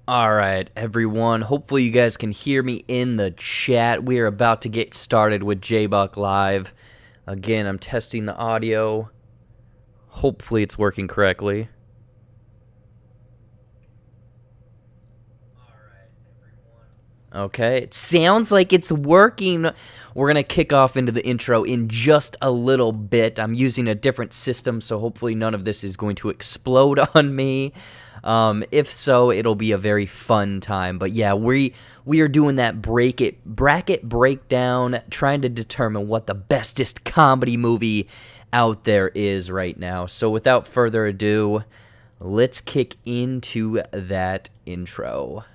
All right, everyone. Hopefully, you guys can hear me in the chat. We are about to get started with JBuck Live. Again, I'm testing the audio. Hopefully, it's working correctly. Okay, it sounds like it's working. We're going to kick off into the intro in just a little bit. I'm using a different system, so hopefully none of this is going to explode on me. If so, it'll be a very fun time. But yeah, we are doing that bracket breakdown, trying to determine what the bestest comedy movie out there is right now. So without further ado, let's kick into that intro.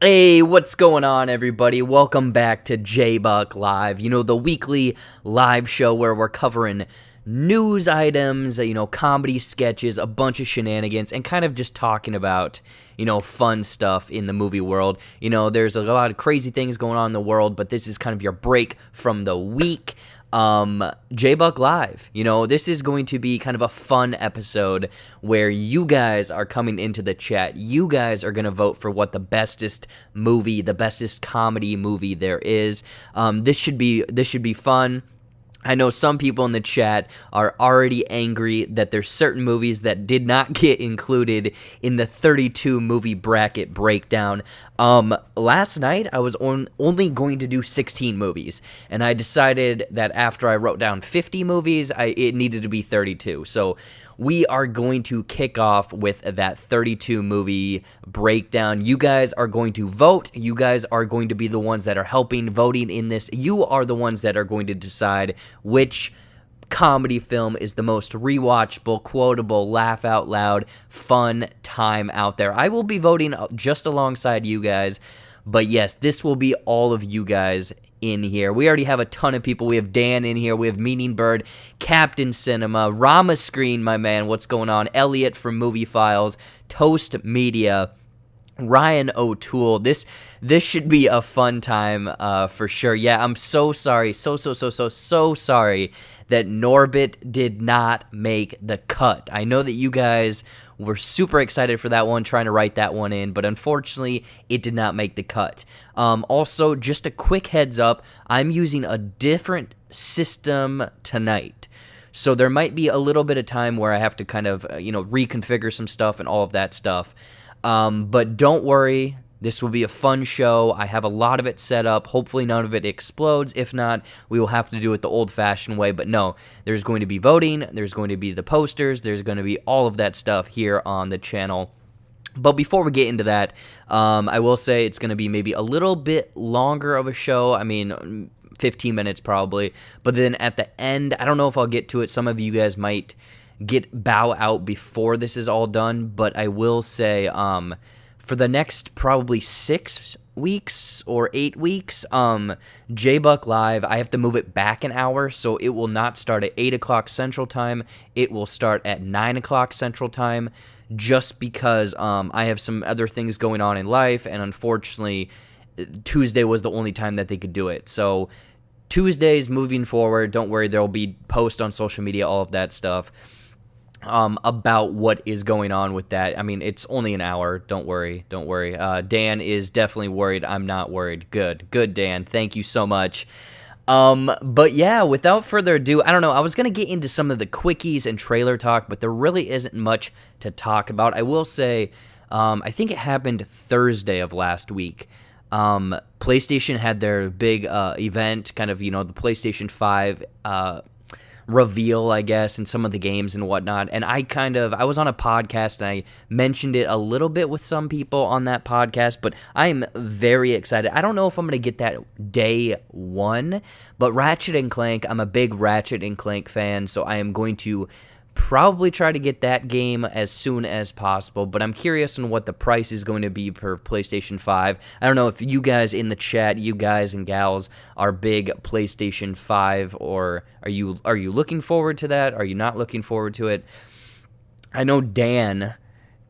Hey, what's going on, everybody? Welcome back to JBuck Live, the weekly live show where we're covering news items, comedy sketches, a bunch of shenanigans, and kind of just talking about, fun stuff in the movie world. There's a lot of crazy things going on in the world, but this is kind of your break from the week. JBuck Live, this is going to be kind of a fun episode where you guys are coming into the chat. You guys are going to vote for what the bestest movie, the bestest comedy movie there is. This should be fun. I know some people in the chat are already angry that there's certain movies that did not get included in the 32 movie bracket breakdown. Last night I was only going to do 16 movies, and I decided that after I wrote down 50 movies, it needed to be 32. So we are going to kick off with that 32 movie breakdown. You guys are going to vote. You guys are going to be the ones that are helping voting in this. You are the ones that are going to decide which comedy film is the most rewatchable, quotable, laugh out loud, fun time out there. I will be voting just alongside you guys, but yes, this will be all of you guys in here. We already have a ton of people. We have Dan in here. We have Meaning Bird, Captain Cinema, Rama Screen, my man. What's going on? Elliot from Movie Files, Toast Media, Ryan O'Toole. This should be a fun time for sure. Yeah, I'm so sorry. So sorry that Norbit did not make the cut. I know that you guys were super excited for that one, trying to write that one in, but unfortunately, it did not make the cut. Also, just a quick heads up, I'm using a different system tonight. So there might be a little bit of time where I have to kind of, reconfigure some stuff and all of that stuff. But don't worry, this will be a fun show. I have a lot of it set up. Hopefully none of it explodes. If not, we will have to do it the old-fashioned way. But no, there's going to be voting. There's going to be the posters. There's going to be all of that stuff here on the channel. But before we get into that, I will say it's going to be maybe a little bit longer of a show. 15 minutes probably. But then at the end, I don't know if I'll get to it. Some of you guys might bow out before this is all done, but I will say for the next probably 6 weeks or 8 weeks, JBuck Live, I have to move it back an hour, so it will not start at 8 o'clock Central Time. It will start at 9 o'clock Central Time, just because I have some other things going on in life, and unfortunately, Tuesday was the only time that they could do it. So Tuesdays moving forward, don't worry, there will be posts on social media, all of that stuff, about what is going on with that. It's only an hour. Don't worry. Dan is definitely worried. I'm not worried. Good, Dan. Thank you so much. But yeah, without further ado, I don't know. I was going to get into some of the quickies and trailer talk, but there really isn't much to talk about. I will say, I think it happened Thursday of last week. PlayStation had their big event, kind of, the PlayStation 5 reveal, I guess, and some of the games and whatnot. And I was on a podcast and I mentioned it a little bit with some people on that podcast, but I am very excited. I don't know if I'm going to get that day one, but Ratchet and Clank, I'm a big Ratchet and Clank fan, so I am going to probably try to get that game as soon as possible, but I'm curious on what the price is going to be per PlayStation 5. I don't know if you guys in the chat, you guys and gals, are big PlayStation 5, or are you looking forward to that? Are you not looking forward to it? I know Dan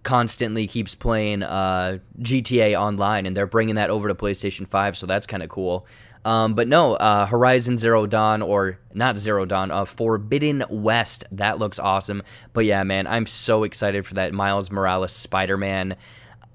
constantly keeps playing GTA Online, and they're bringing that over to PlayStation 5, so that's kind of cool. But no, Horizon Zero Dawn, or not Zero Dawn, Forbidden West, that looks awesome. But yeah, man, I'm so excited for that Miles Morales Spider-Man.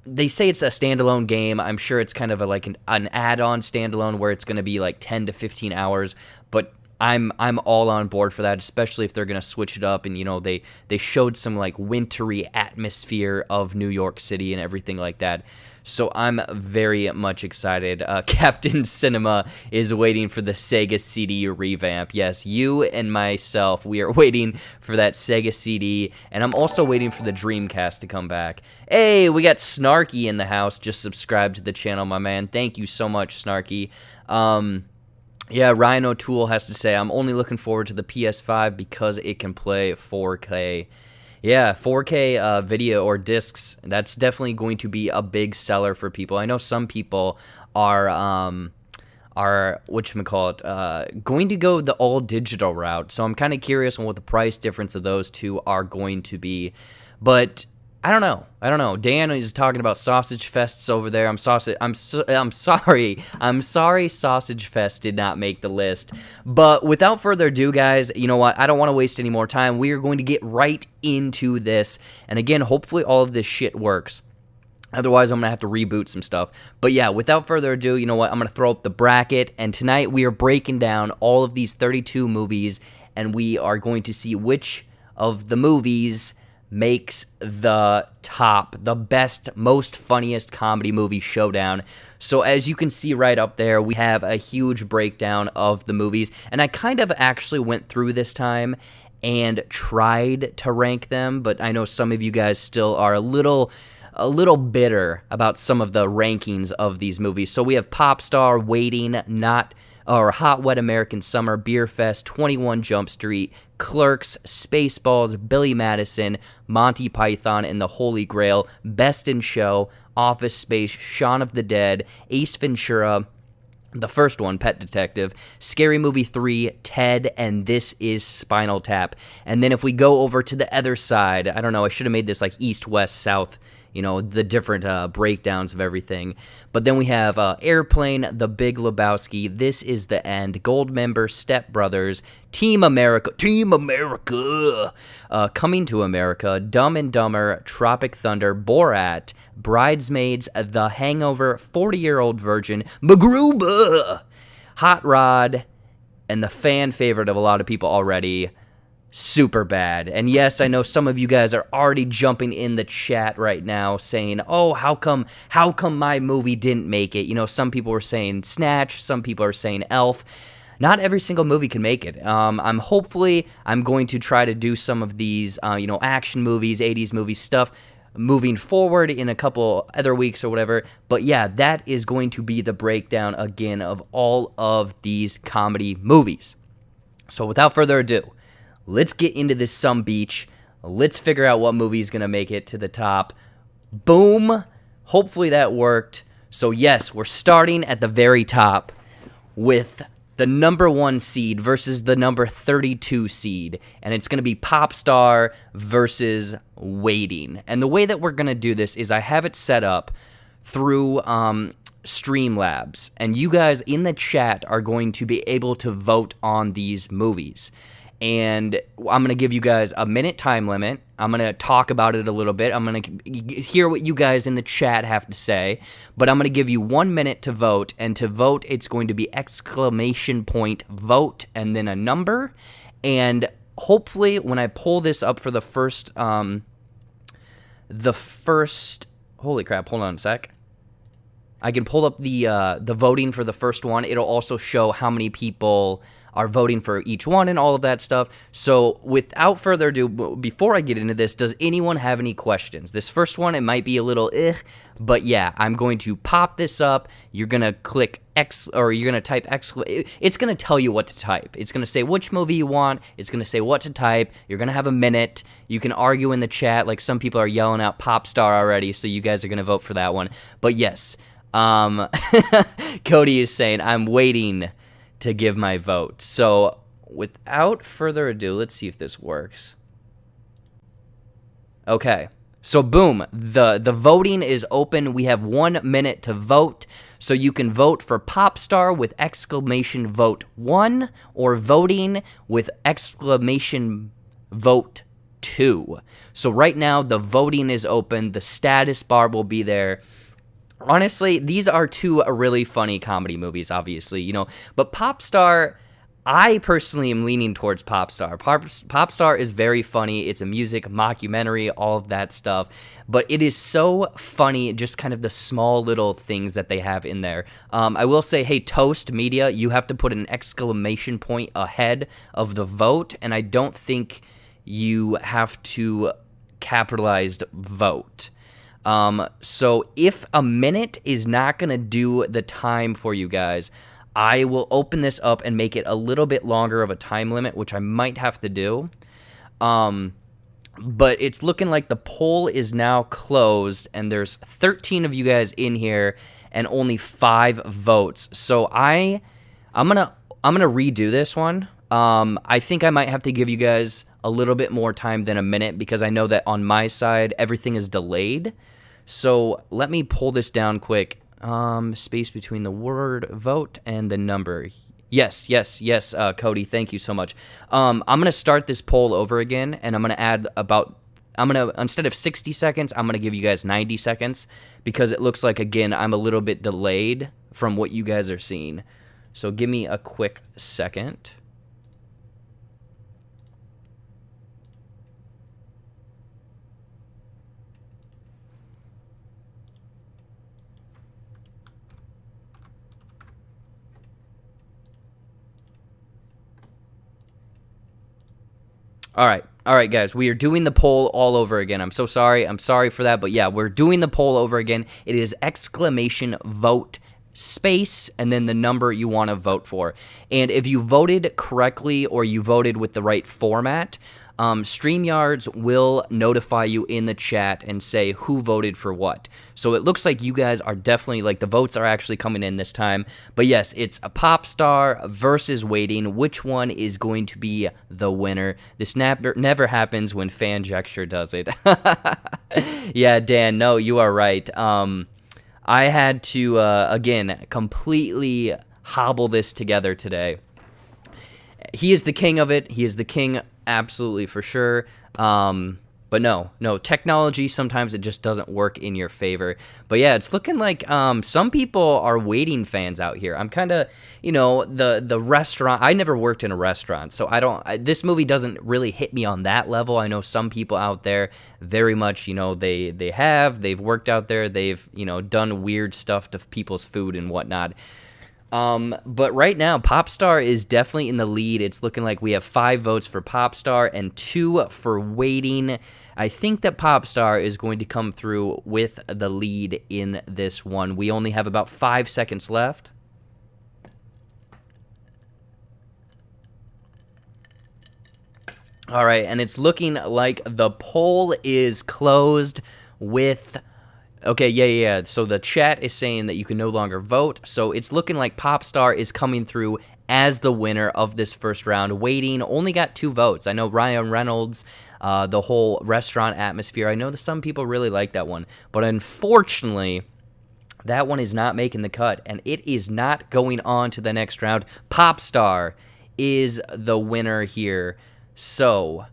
They say it's a standalone game. I'm sure it's kind of like an add-on standalone where it's going to be like 10 to 15 hours, but I'm all on board for that, especially if they're going to switch it up. And, you know, they showed some, like, wintry atmosphere of New York City and everything like that. So I'm very much excited. Captain Cinema is waiting for the Sega CD revamp. Yes, you and myself, we are waiting for that Sega CD. And I'm also waiting for the Dreamcast to come back. Hey, we got Snarky in the house. Just subscribe to the channel, my man. Thank you so much, Snarky. Yeah, Ryan O'Toole has to say, I'm only looking forward to the PS5 because it can play 4K. Yeah, 4K video or discs, that's definitely going to be a big seller for people. I know some people are whatchamacallit, going to go the all-digital route. So I'm kind of curious on what the price difference of those two are going to be. But I don't know. Dan is talking about Sausage Fests over there. I'm sorry Sausage Fest did not make the list. But without further ado, guys, you know what? I don't want to waste any more time. We are going to get right into this. And again, hopefully all of this shit works. Otherwise, I'm going to have to reboot some stuff. But yeah, without further ado, you know what? I'm going to throw up the bracket. And tonight we are breaking down all of these 32 movies. And we are going to see which of the movies makes the top, the best, most funniest comedy movie showdown. So as you can see right up there, we have a huge breakdown of the movies, and I kind of actually went through this time and tried to rank them, but I know some of you guys still are a little bitter about some of the rankings of these movies. So we have Popstar, Waiting, Hot Wet American Summer, Beerfest, 21 Jump Street, Clerks, Spaceballs, Billy Madison, Monty Python and the Holy Grail, Best in Show, Office Space, Shaun of the Dead, Ace Ventura, the first one, Pet Detective, Scary Movie 3, Ted, and This is Spinal Tap. And then if we go over to the other side, I don't know, I should have made this like East, West, South, you know, the different breakdowns of everything. But then we have Airplane, The Big Lebowski, This Is the End, Goldmember, Step Brothers, Team America, Coming to America, Dumb and Dumber, Tropic Thunder, Borat, Bridesmaids, The Hangover, 40-Year-Old Virgin, MacGruber, Hot Rod, and the fan favorite of a lot of people already, Superbad. And yes, I know some of you guys are already jumping in the chat right now saying, oh, how come my movie didn't make it? You know, some people were saying Snatch, some people are saying Elf. Not every single movie can make it. I'm going to try to do some of these, action movies, 80s movie stuff moving forward in a couple other weeks or whatever. But yeah, that is going to be the breakdown again of all of these comedy movies. So without further ado, let's get into this some beach. Let's figure out what movie is going to make it to the top. Boom. Hopefully that worked. So yes, we're starting at the very top with the number 1 seed versus the number 32 seed. And it's going to be Popstar versus Waiting. And the way that we're going to do this is I have it set up through Streamlabs. And you guys in the chat are going to be able to vote on these movies. And I'm going to give you guys a minute time limit. I'm going to talk about it a little bit. I'm going to hear what you guys in the chat have to say. But I'm going to give you 1 minute to vote. And to vote, it's going to be ! vote and then a number. And hopefully when I pull this up for the first, holy crap, hold on a sec. I can pull up the voting for the first one. It'll also show how many people are voting for each one and all of that stuff. So without further ado, before I get into this, does anyone have any questions? This first one, it might be a little but yeah, I'm going to pop this up. You're going to click X, or you're going to type X. It's going to tell you what to type. It's going to say which movie you want. It's going to say what to type. You're going to have a minute. You can argue in the chat. Like some people are yelling out Popstar already, so you guys are going to vote for that one. But yes, Cody is saying, I'm waiting to give my vote. So without further ado, let's see if this works. Okay. So boom, the voting is open. We have 1 minute to vote. So you can vote for Popstar with exclamation vote 1 or voting with exclamation vote 2. So right now the voting is open. The status bar will be there. Honestly, these are two really funny comedy movies, obviously, you know, but Popstar, I personally am leaning towards Popstar. Popstar is very funny. It's a music mockumentary, all of that stuff. But it is so funny, just kind of the small little things that they have in there. I will say, hey, Toast Media, you have to put an exclamation point ahead of the vote. And I don't think you have to capitalized vote. So if a minute is not going to do the time for you guys, I will open this up and make it a little bit longer of a time limit, which I might have to do. But it's looking like the poll is now closed, and there's 13 of you guys in here and only 5 votes. So I'm gonna redo this one. I think I might have to give you guys a little bit more time than a minute because I know that on my side everything is delayed. So let me pull this down quick. Space between the word vote and the number. Yes, Cody, thank you so much. I'm going to start this poll over again, and I'm going to add instead of 60 seconds, I'm going to give you guys 90 seconds because it looks like, again, I'm a little bit delayed from what you guys are seeing. So give me a quick second. All right, guys, we are doing the poll all over again. I'm so sorry. I'm sorry for that, but yeah, we're doing the poll over again. It is exclamation vote space and then the number you want to vote for. And if you voted correctly or you voted with the right format, StreamYards will notify you in the chat and say who voted for what. So it looks like you guys are definitely, like, the votes are actually coming in this time. But yes, it's a Popstar versus Waiting. Which one is going to be the winner? This never happens when Fanjecture does it. Yeah, Dan, no, you are right. I had to, again, completely hobble this together today. He is the king of it. He is the king, absolutely, for sure. But no, technology, sometimes it just doesn't work in your favor. But yeah, it's looking like some people are Waiting fans out here. I'm kind of, the restaurant. I never worked in a restaurant, so this movie doesn't really hit me on that level. I know some people out there very much, they've worked out there. They've, done weird stuff to people's food and whatnot. But right now, Popstar is definitely in the lead. It's looking like we have 5 votes for Popstar and 2 for Waiting. I think that Popstar is going to come through with the lead in this one. We only have about 5 seconds left. All right, and it's looking like the poll is closed with... Okay, yeah. So the chat is saying that you can no longer vote. So it's looking like Popstar is coming through as the winner of this first round. Waiting only got 2 votes. I know Ryan Reynolds, the whole restaurant atmosphere. I know that some people really like that one. But unfortunately, that one is not making the cut. And it is not going on to the next round. Popstar is the winner here. So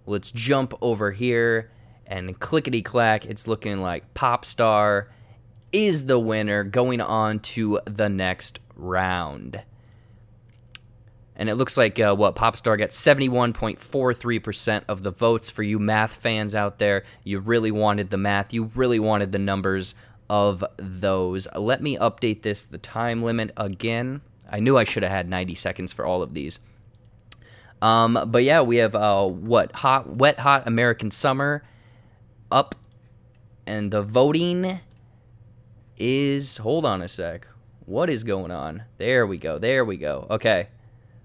let's jump over here. And clickety-clack, it's looking like Popstar is the winner going on to the next round. And it looks like, Popstar got 71.43% of the votes. For you math fans out there, you really wanted the math. You really wanted the numbers of those. Let me update the time limit again. I knew I should have had 90 seconds for all of these. But yeah, we have Wet Hot American Summer up, and the voting is, hold on a sec. What is going on? There we go. Okay.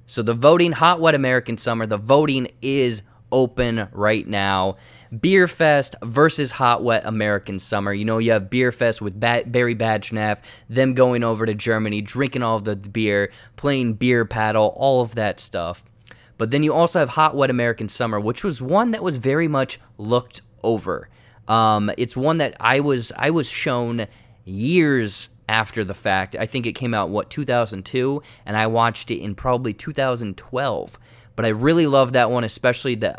So the voting, Hot Wet American Summer, the voting is open right now. Beerfest versus Hot Wet American Summer. You know, you have Beerfest with Barry Badgenaff, them going over to Germany, drinking all of the beer, playing beer paddle, all of that stuff. But then you also have Hot Wet American Summer, which was one that was very much looked over. It's one that I was shown years after the fact. I think it came out, 2002? And I watched it in probably 2012. But I really love that one, especially the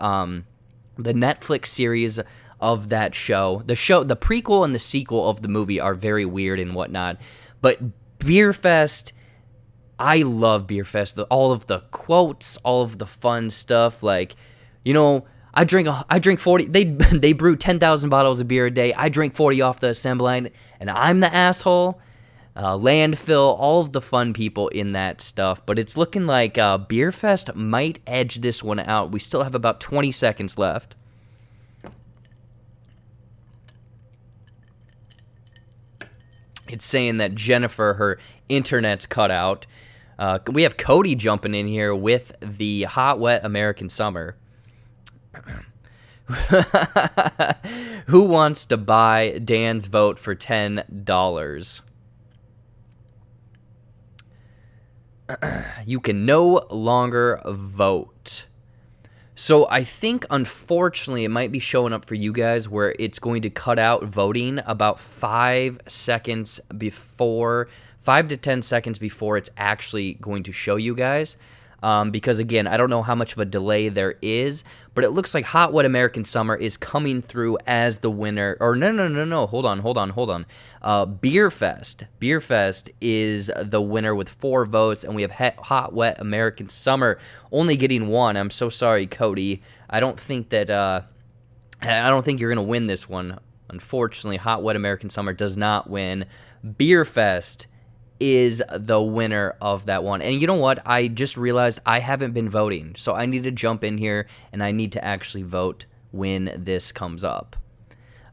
Netflix series of that show. The prequel and the sequel of the movie are very weird and whatnot. But Beerfest, I love Beerfest. All of the quotes, all of the fun stuff. Like, you know, I drink 40. They brew 10,000 bottles of beer a day. I drink 40 off the assembly line, and I'm the asshole. Landfill, all of the fun people in that stuff. But it's looking like Beerfest might edge this one out. We still have about 20 seconds left. It's saying that Jennifer, her internet's cut out. We have Cody jumping in here with the Hot Wet American Summer. Who wants to buy Dan's vote for $10? You can no longer vote. So I think, unfortunately, it might be showing up for you guys where it's going to cut out voting about 5 seconds before, 5 to 10 seconds before it's actually going to show you guys. Because, again, I don't know how much of a delay there is, but it looks like Hot Wet American Summer is coming through as the winner. Or no. Hold on. Beerfest is the winner with 4 votes, and we have Hot Wet American Summer only getting 1. I'm so sorry, Cody. I don't think you're going to win this one. Unfortunately, Hot Wet American Summer does not win. Beerfest is the winner of that one. And you know what? I just realized I haven't been voting. So I need to jump in here and I need to actually vote when this comes up.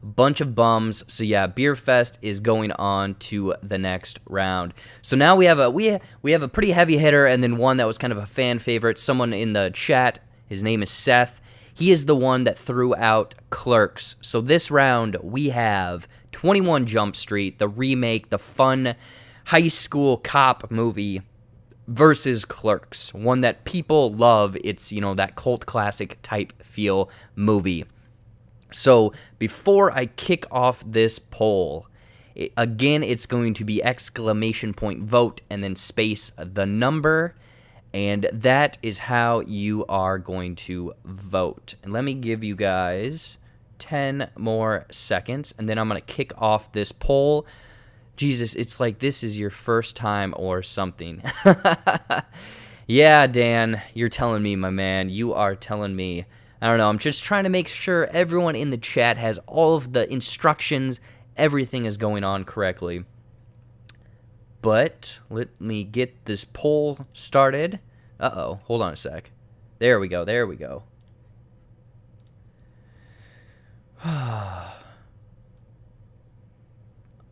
Bunch of bums. So yeah, Beerfest is going on to the next round. So now we have a pretty heavy hitter, and then one that was kind of a fan favorite. Someone in the chat, his name is Seth. He is the one that threw out Clerks. So this round we have 21 Jump Street, the remake, the fun high school cop movie, versus Clerks, one that people love. It's, you know, that cult classic type feel movie. So before I kick off this poll, again, it's going to be exclamation point vote and then space the number, and that is how you are going to vote. And let me give you guys 10 more seconds, and then I'm going to kick off this poll. Jesus, it's like this is your first time or something. Yeah, Dan, you're telling me, my man. You are telling me. I don't know. I'm just trying to make sure everyone in the chat has all of the instructions. Everything is going on correctly. But let me get this poll started. Uh-oh. Hold on a sec. There we go.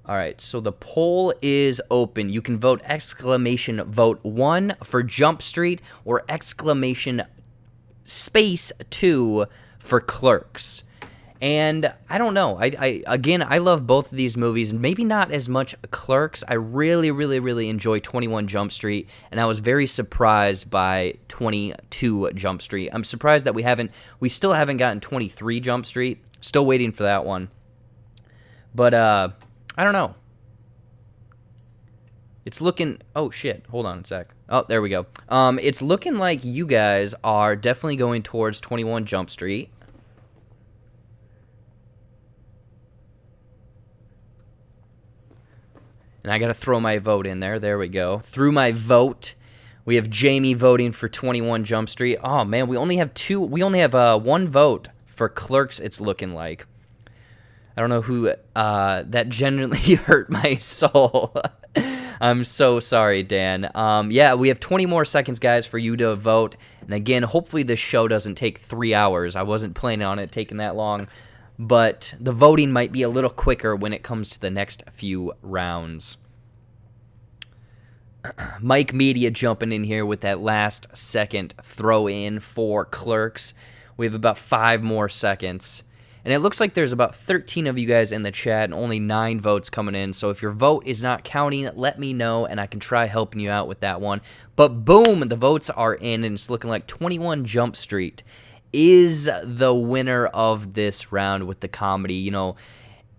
All right, so the poll is open. You can vote exclamation vote 1 for Jump Street or exclamation space 2 for Clerks. And I don't know. I love both of these movies. Maybe not as much Clerks. I really enjoy 21 Jump Street, and I was very surprised by 22 Jump Street. I'm surprised that we still haven't gotten 23 Jump Street. Still waiting for that one. But I don't know. It's looking... Oh, shit. Hold on a sec. Oh, there we go. It's looking like you guys are definitely going towards 21 Jump Street. And I got to throw my vote in there. There we go. Through my vote, we have Jamie voting for 21 Jump Street. Oh, man, we only have 1 vote for Clerks, it's looking like. I don't know who, that genuinely hurt my soul. I'm so sorry, Dan. Yeah, we have 20 more seconds, guys, for you to vote. And again, hopefully this show doesn't take 3 hours. I wasn't planning on it taking that long. But the voting might be a little quicker when it comes to the next few rounds. Mike Media jumping in here with that last second throw in for Clerks. We have about 5 more seconds. And it looks like there's about 13 of you guys in the chat and only 9 votes coming in. So if your vote is not counting, let me know and I can try helping you out with that one. But boom, the votes are in and it's looking like 21 Jump Street is the winner of this round with the comedy. You know,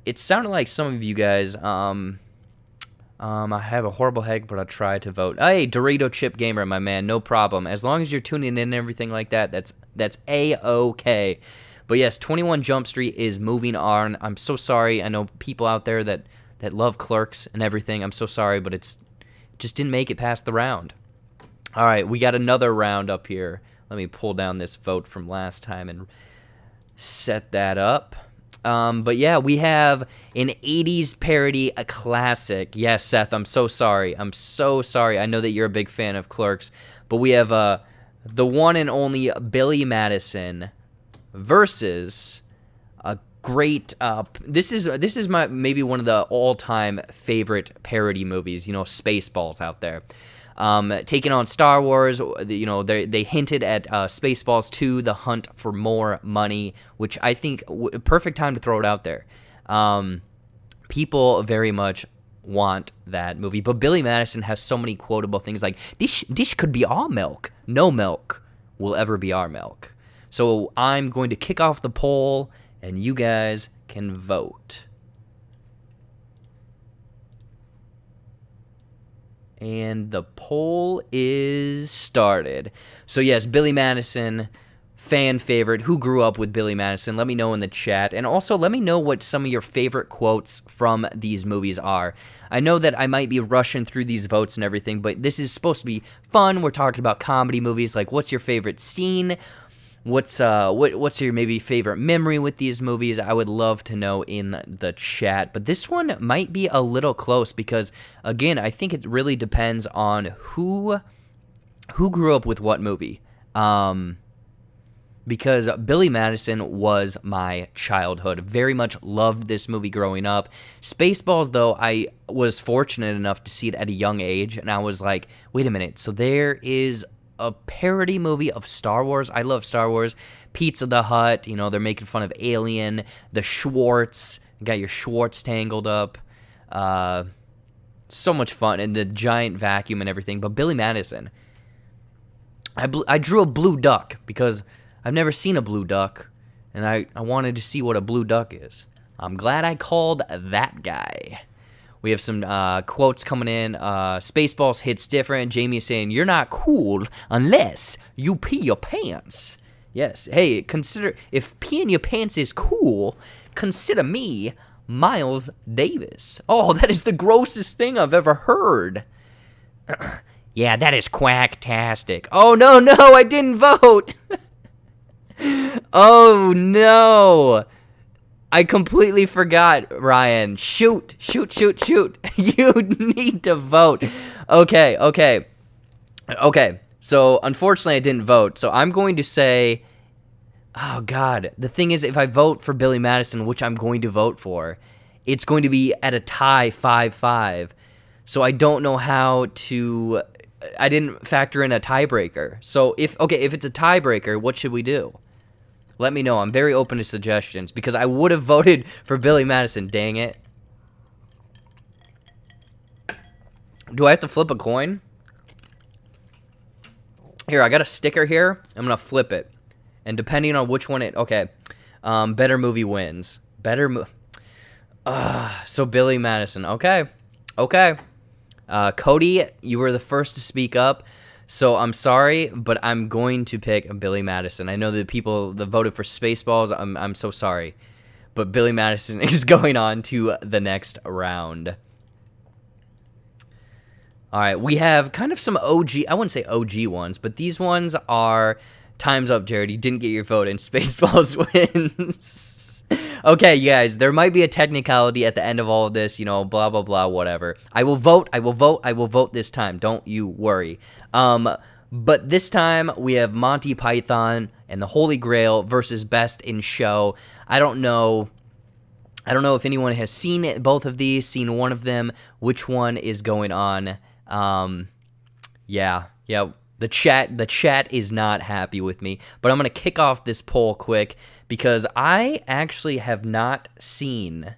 it sounded like some of you guys, I have a horrible headache, but I'll try to vote. Hey, Dorito Chip Gamer, my man, no problem. As long as you're tuning in and everything like that, that's A-okay. But yes, 21 Jump Street is moving on. I'm so sorry. I know people out there that love Clerks and everything. I'm so sorry, but it just didn't make it past the round. All right, we got another round up here. Let me pull down this vote from last time and set that up. But yeah, we have an 80s parody, a classic. Yes, Seth, I'm so sorry. I'm so sorry. I know that you're a big fan of Clerks. But we have the one and only Billy Madison versus a great this is my maybe one of the all-time favorite parody movies, you know, Spaceballs out there. Taking on Star Wars, you know, they hinted at Spaceballs 2, The Hunt for More Money, which I think perfect time to throw it out there. People very much want that movie, but Billy Madison has so many quotable things like this could be our milk. No milk will ever be our milk. So I'm going to kick off the poll, and you guys can vote. And the poll is started. So yes, Billy Madison, fan favorite. Who grew up with Billy Madison? Let me know in the chat. And also let me know what some of your favorite quotes from these movies are. I know that I might be rushing through these votes and everything, but this is supposed to be fun. We're talking about comedy movies. Like, what's your favorite scene? What's your maybe favorite memory with these movies? I would love to know in the chat. But this one might be a little close because, again, I think it really depends on who grew up with what movie. Because Billy Madison was my childhood. Very much loved this movie growing up. Spaceballs, though, I was fortunate enough to see it at a young age, and I was like, wait a minute, so there is a parody movie of Star Wars. I love Star Wars. Pizza the Hut, you know, they're making fun of Alien, the Schwartz, you got your Schwartz tangled up. So much fun, and the giant vacuum and everything. But Billy Madison, I drew a blue duck because I've never seen a blue duck, and I wanted to see what a blue duck is. I'm glad I called that guy. We have some quotes coming in. Spaceballs hits different. Jamie is saying, you're not cool unless you pee your pants. Yes. Hey, consider, if peeing your pants is cool, consider me Miles Davis. Oh, that is the grossest thing I've ever heard. Yeah, that is quacktastic. Oh, no, I didn't vote. Oh, no. I completely forgot, Ryan. Shoot. You need to vote. Okay. So, unfortunately, I didn't vote. So, I'm going to say, oh, God. The thing is, if I vote for Billy Madison, which I'm going to vote for, it's going to be at a tie 5-5. So, I don't know how to... I didn't factor in a tiebreaker. So, if it's a tiebreaker, what should we do? Let me know. I'm very open to suggestions because I would have voted for Billy Madison. Dang it. Do I have to flip a coin? Here, I got a sticker here. I'm going to flip it. And depending on which one okay. Better movie wins. So Billy Madison. Okay. Cody, you were the first to speak up. So I'm sorry, but I'm going to pick Billy Madison. I know the people that voted for Spaceballs, I'm so sorry. But Billy Madison is going on to the next round. All right, we have kind of some OG, I wouldn't say OG ones, but these ones are Time's Up, Jared. You didn't get your vote, and Spaceballs wins. Okay, you guys, there might be a technicality at the end of all of this, you know, blah, blah, blah, whatever. I will vote this time. Don't you worry. But this time we have Monty Python and the Holy Grail versus Best in Show. I don't know if anyone has seen both of these, seen one of them, which one is going on. Yeah. The chat is not happy with me, but I'm going to kick off this poll quick because I actually have not seen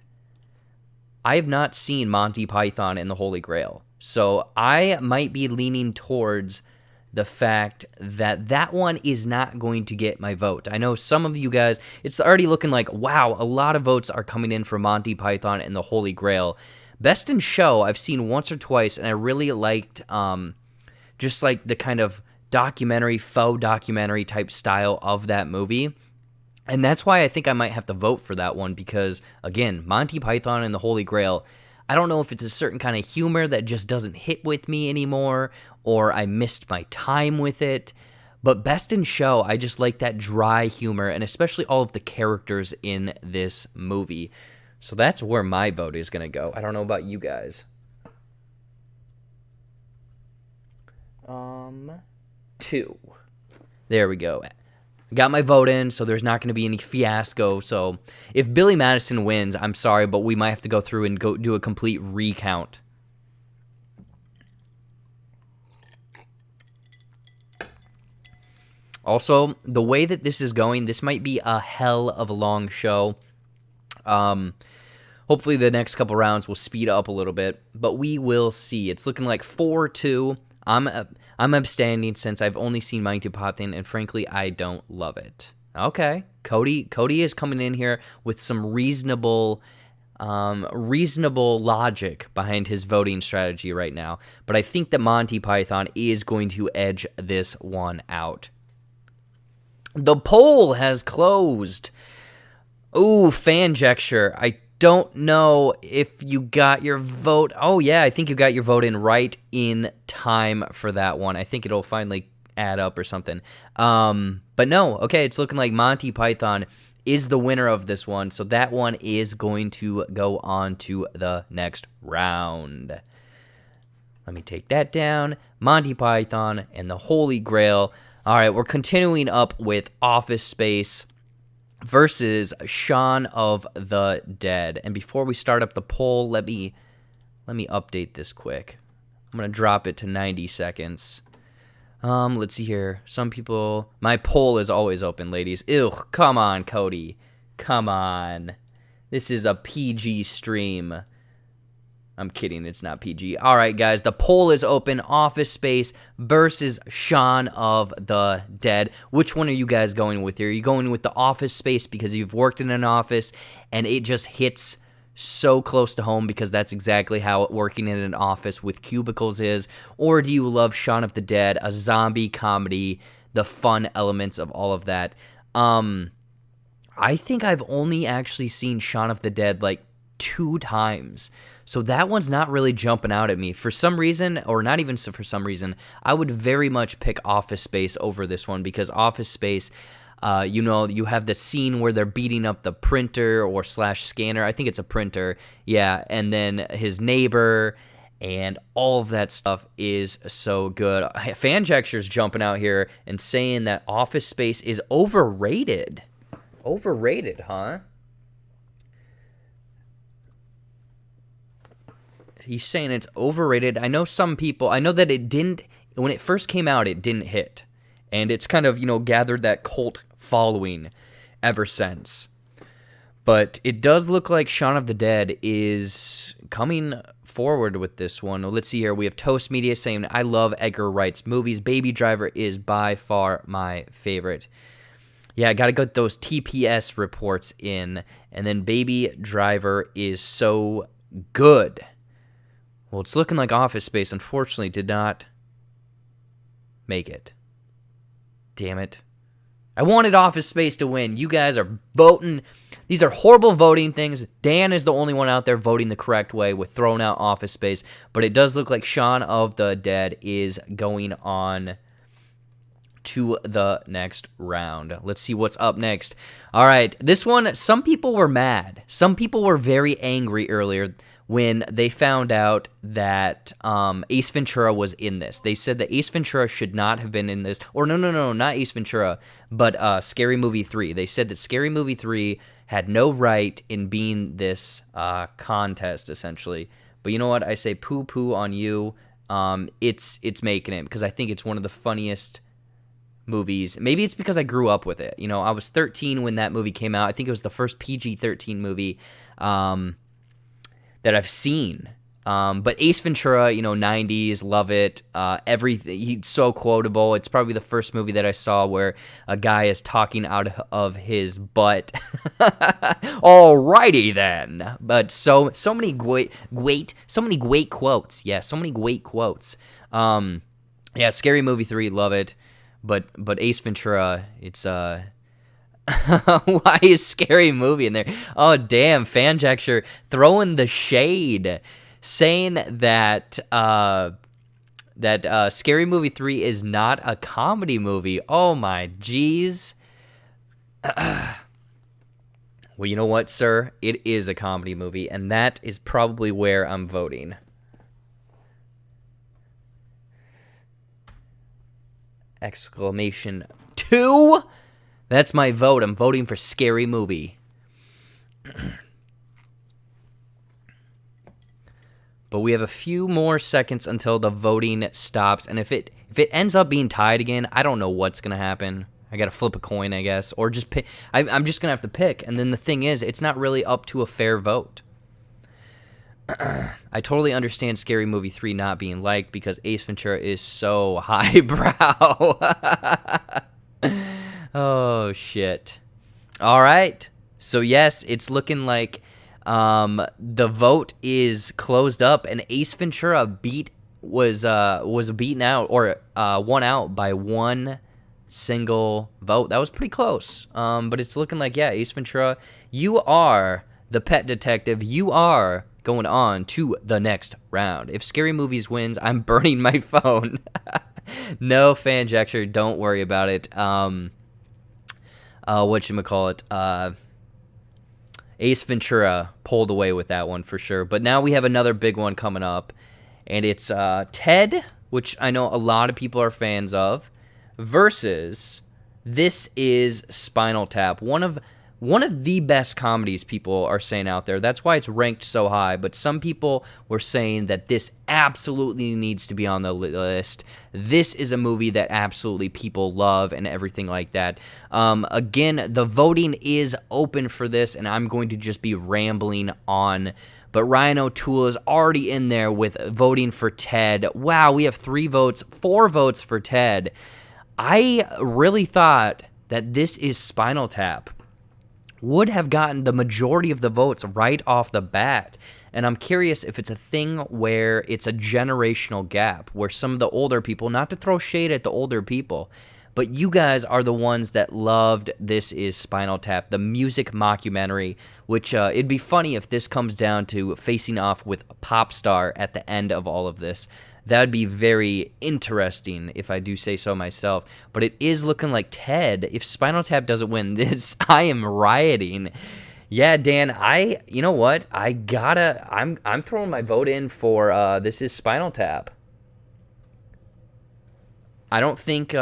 Monty Python and the Holy Grail. So I might be leaning towards the fact that that one is not going to get my vote. I know some of you guys, it's already looking like, wow, a lot of votes are coming in for Monty Python and the Holy Grail. Best in Show, I've seen once or twice, and I really liked just like the kind of faux documentary type style of that movie. And that's why I think I might have to vote for that one because, again, Monty Python and the Holy Grail, I don't know if it's a certain kind of humor that just doesn't hit with me anymore or I missed my time with it. But Best in Show, I just like that dry humor and especially all of the characters in this movie. So that's where my vote is going to go. I don't know about you guys. 2. There we go. Got my vote in, so there's not going to be any fiasco. So if Billy Madison wins, I'm sorry, but we might have to go through and go do a complete recount. Also, the way that this is going, this might be a hell of a long show. Hopefully the next couple rounds will speed up a little bit, but we will see. It's looking like 4-2. I'm abstaining since I've only seen Monty Python, and frankly, I don't love it. Okay, Cody is coming in here with some reasonable logic behind his voting strategy right now, but I think that Monty Python is going to edge this one out. The poll has closed. Ooh, fan gesture. I don't know if you got your vote. Oh, yeah, I think you got your vote in right in time for that one. I think it'll finally add up or something. But no, okay, it's looking like Monty Python is the winner of this one. So that one is going to go on to the next round. Let me take that down. Monty Python and the Holy Grail. All right, we're continuing up with Office Space versus Shaun of the Dead. And before we start up the poll, let me update this quick. I'm going to drop it to 90 seconds. Let's see here. Some people... My poll is always open, ladies. Ew, come on, Cody. Come on. This is a PG stream. I'm kidding, it's not PG. All right, guys, the poll is open. Office Space versus Shaun of the Dead. Which one are you guys going with here? Are you going with the Office Space because you've worked in an office and it just hits so close to home because that's exactly how working in an office with cubicles is? Or do you love Shaun of the Dead, a zombie comedy, the fun elements of all of that? I think I've only actually seen Shaun of the Dead like 2 times. So that one's not really jumping out at me. For some reason, or not even for some reason, I would very much pick Office Space over this one because Office Space, you have the scene where they're beating up the printer or / scanner. I think it's a printer. Yeah, and then his neighbor and all of that stuff is so good. Fan Gesture's jumping out here and saying that Office Space is overrated. Overrated, huh? He's saying it's overrated. I know some people, I know that it didn't, when it first came out, it didn't hit. And it's kind of, gathered that cult following ever since. But it does look like Shaun of the Dead is coming forward with this one. Let's see here. We have Toast Media saying, I love Edgar Wright's movies. Baby Driver is by far my favorite. Yeah, I got to get those TPS reports in. And then Baby Driver is so good. Well, it's looking like Office Space, unfortunately, did not make it. Damn it. I wanted Office Space to win. You guys are voting. These are horrible voting things. Dan is the only one out there voting the correct way with throwing out Office Space. But it does look like Shaun of the Dead is going on to the next round. Let's see what's up next. All right, this one, some people were mad. Some people were very angry earlier when they found out that Ace Ventura was in this. They said that Ace Ventura should not have been in this. Or no, not Ace Ventura, but Scary Movie 3. They said that Scary Movie 3 had no right in being this contest, essentially. But you know what? I say poo-poo on you. It's making it because I think it's one of the funniest movies. Maybe it's because I grew up with it. You know, I was 13 when that movie came out. I think it was the first PG-13 movie that I've seen. But Ace Ventura, you know, 90s, love it. Everything, he's so quotable. It's probably the first movie that I saw where a guy is talking out of his butt. Alrighty then. But so many great quotes. Yeah, so many great quotes. Yeah, Scary Movie 3, love it. But Ace Ventura, it's why is Scary Movie in there? Oh damn, Fanjacture throwing the shade, saying that Scary Movie 3 is not a comedy movie. Oh my jeez. Well, you know what, sir? It is a comedy movie, and that is probably where I'm voting. Exclamation 2. That's my vote. I'm voting for Scary Movie. But we have a few more seconds until the voting stops, and if it ends up being tied again, I don't know what's gonna happen. I gotta flip a coin, I guess, or just pick. I'm just gonna have to pick, and then the thing is, it's not really up to a fair vote. I totally understand Scary Movie 3 not being liked because Ace Ventura is so highbrow. Oh, shit. All right. So, yes, it's looking like the vote is closed up, and Ace Ventura was beaten out or won out by one single vote. That was pretty close. But it's looking like, yeah, Ace Ventura, you are the pet detective. You are going on to the next round. If Scary Movies wins, I'm burning my phone. No, Fanjacture, don't worry about it. Whatchamacallit? Ace Ventura pulled away with that one for sure. But now we have another big one coming up, and it's Ted, which I know a lot of people are fans of, versus this is Spinal Tap, one of the best comedies people are saying out there. That's why it's ranked so high. But some people were saying that this absolutely needs to be on the list. This is a movie that absolutely people love and everything like that. Again, the voting is open for this, and I'm going to just be rambling on. But Ryan O'Toole is already in there with voting for Ted. Wow, we have 4 votes for Ted. I really thought that this is Spinal Tap would have gotten the majority of the votes right off the bat. And I'm curious if it's a thing where it's a generational gap, where some of the older people, not to throw shade at the older people, but you guys are the ones that loved This Is Spinal Tap, the music mockumentary, which it'd be funny if this comes down to facing off with Popstar at the end of all of this. That would be very interesting, if I do say so myself. But it is looking like Ted. If Spinal Tap doesn't win this, I am rioting. Yeah, Dan, you know what? I'm throwing my vote in for This Is Spinal Tap. I don't think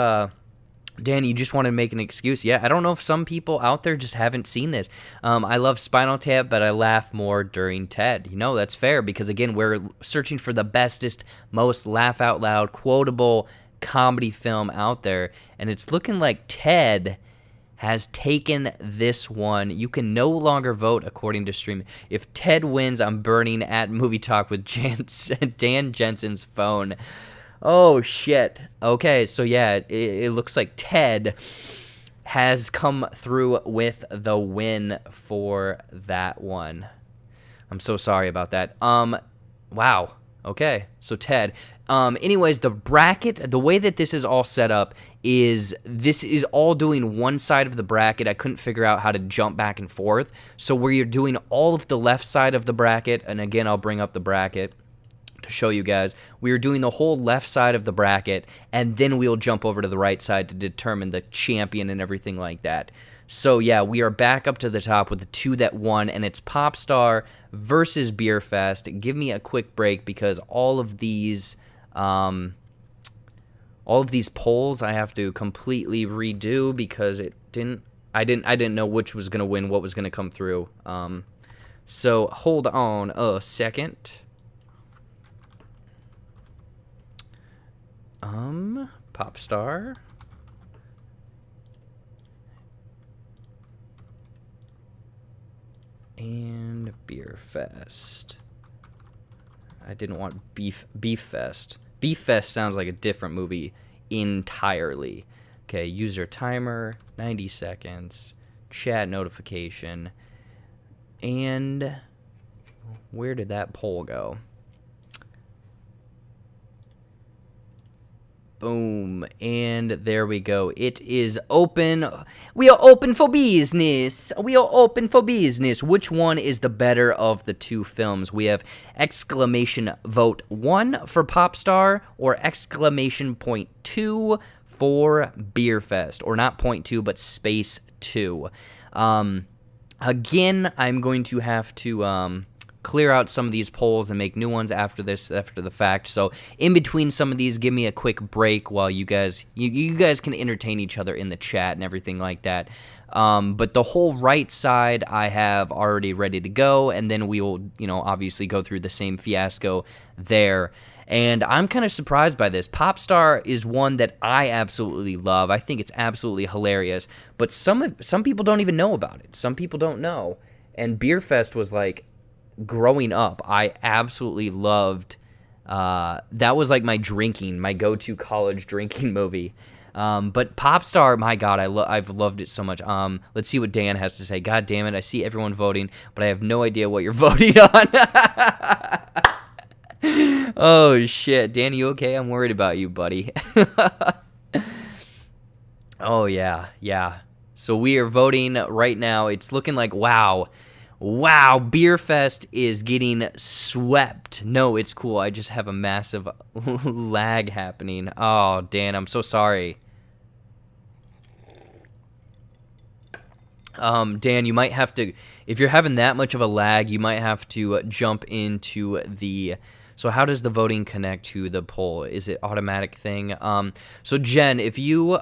Dan, you just want to make an excuse. Yeah, I don't know if some people out there just haven't seen this. I love Spinal Tap, but I laugh more during Ted. You know, that's fair because, again, we're searching for the bestest, most laugh-out-loud, quotable comedy film out there, and it's looking like Ted has taken this one. You can no longer vote according to stream. If Ted wins, I'm burning at Movie Talk with Dan Jensen's phone. Oh, shit. Okay, so yeah, it looks like Ted has come through with the win for that one. I'm so sorry about that. Wow. Okay, so Ted. Anyways, the bracket, the way that this is all set up is this is all doing one side of the bracket. I couldn't figure out how to jump back and forth. So where you're doing all of the left side of the bracket, and again, I'll bring up the bracket to show you guys. We are doing the whole left side of the bracket, and then we'll jump over to the right side to determine the champion and everything like that. So, yeah, we are back up to the top with the two that won, and it's Popstar versus Beerfest. Give me a quick break because all of these polls I have to completely redo because I didn't know which was going to win, what was going to come through. So, hold on a second. Popstar. And Beerfest. I didn't want Beeffest. Beeffest sounds like a different movie entirely. Okay, user timer, 90 seconds, chat notification, and where did that poll go? Boom, and there we go. It is open. We are open for business. We are open for business. Which one is the better of the two films? We have exclamation vote 1 for Popstar or exclamation point 2 for Beerfest. Or not point 2, but space 2. Again, I'm going to have to clear out some of these polls and make new ones after the fact. So in between some of these, give me a quick break while you guys can entertain each other in the chat and everything like that. But the whole right side I have already ready to go, and then we will, obviously go through the same fiasco there. And I'm kind of surprised by this. Popstar is one that I absolutely love. I think it's absolutely hilarious. But some people don't even know about it. Some people don't know. And Beerfest was like, growing up, I absolutely loved. That was like my go-to college drinking movie. But Popstar, my God, I've loved it so much. Let's see what Dan has to say. God damn it, I see everyone voting, but I have no idea what you're voting on. Oh shit, Dan, you okay? I'm worried about you, buddy. Oh yeah. So we are voting right now. It's looking like wow, Beerfest is getting swept. No, it's cool. I just have a massive lag happening. Oh, Dan, I'm so sorry. Dan, you might have to, if you're having that much of a lag, you might have to jump into the, so how does the voting connect to the poll? Is it automatic thing? So Jen, if you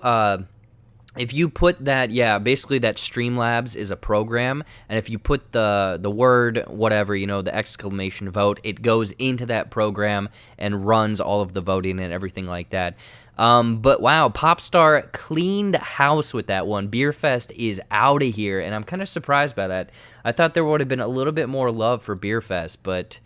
put that, basically that Streamlabs is a program, and if you put the word, whatever, the exclamation vote, it goes into that program and runs all of the voting and everything like that. But wow, Popstar cleaned house with that one. Beerfest is out of here, and I'm kind of surprised by that. I thought there would have been a little bit more love for Beerfest, but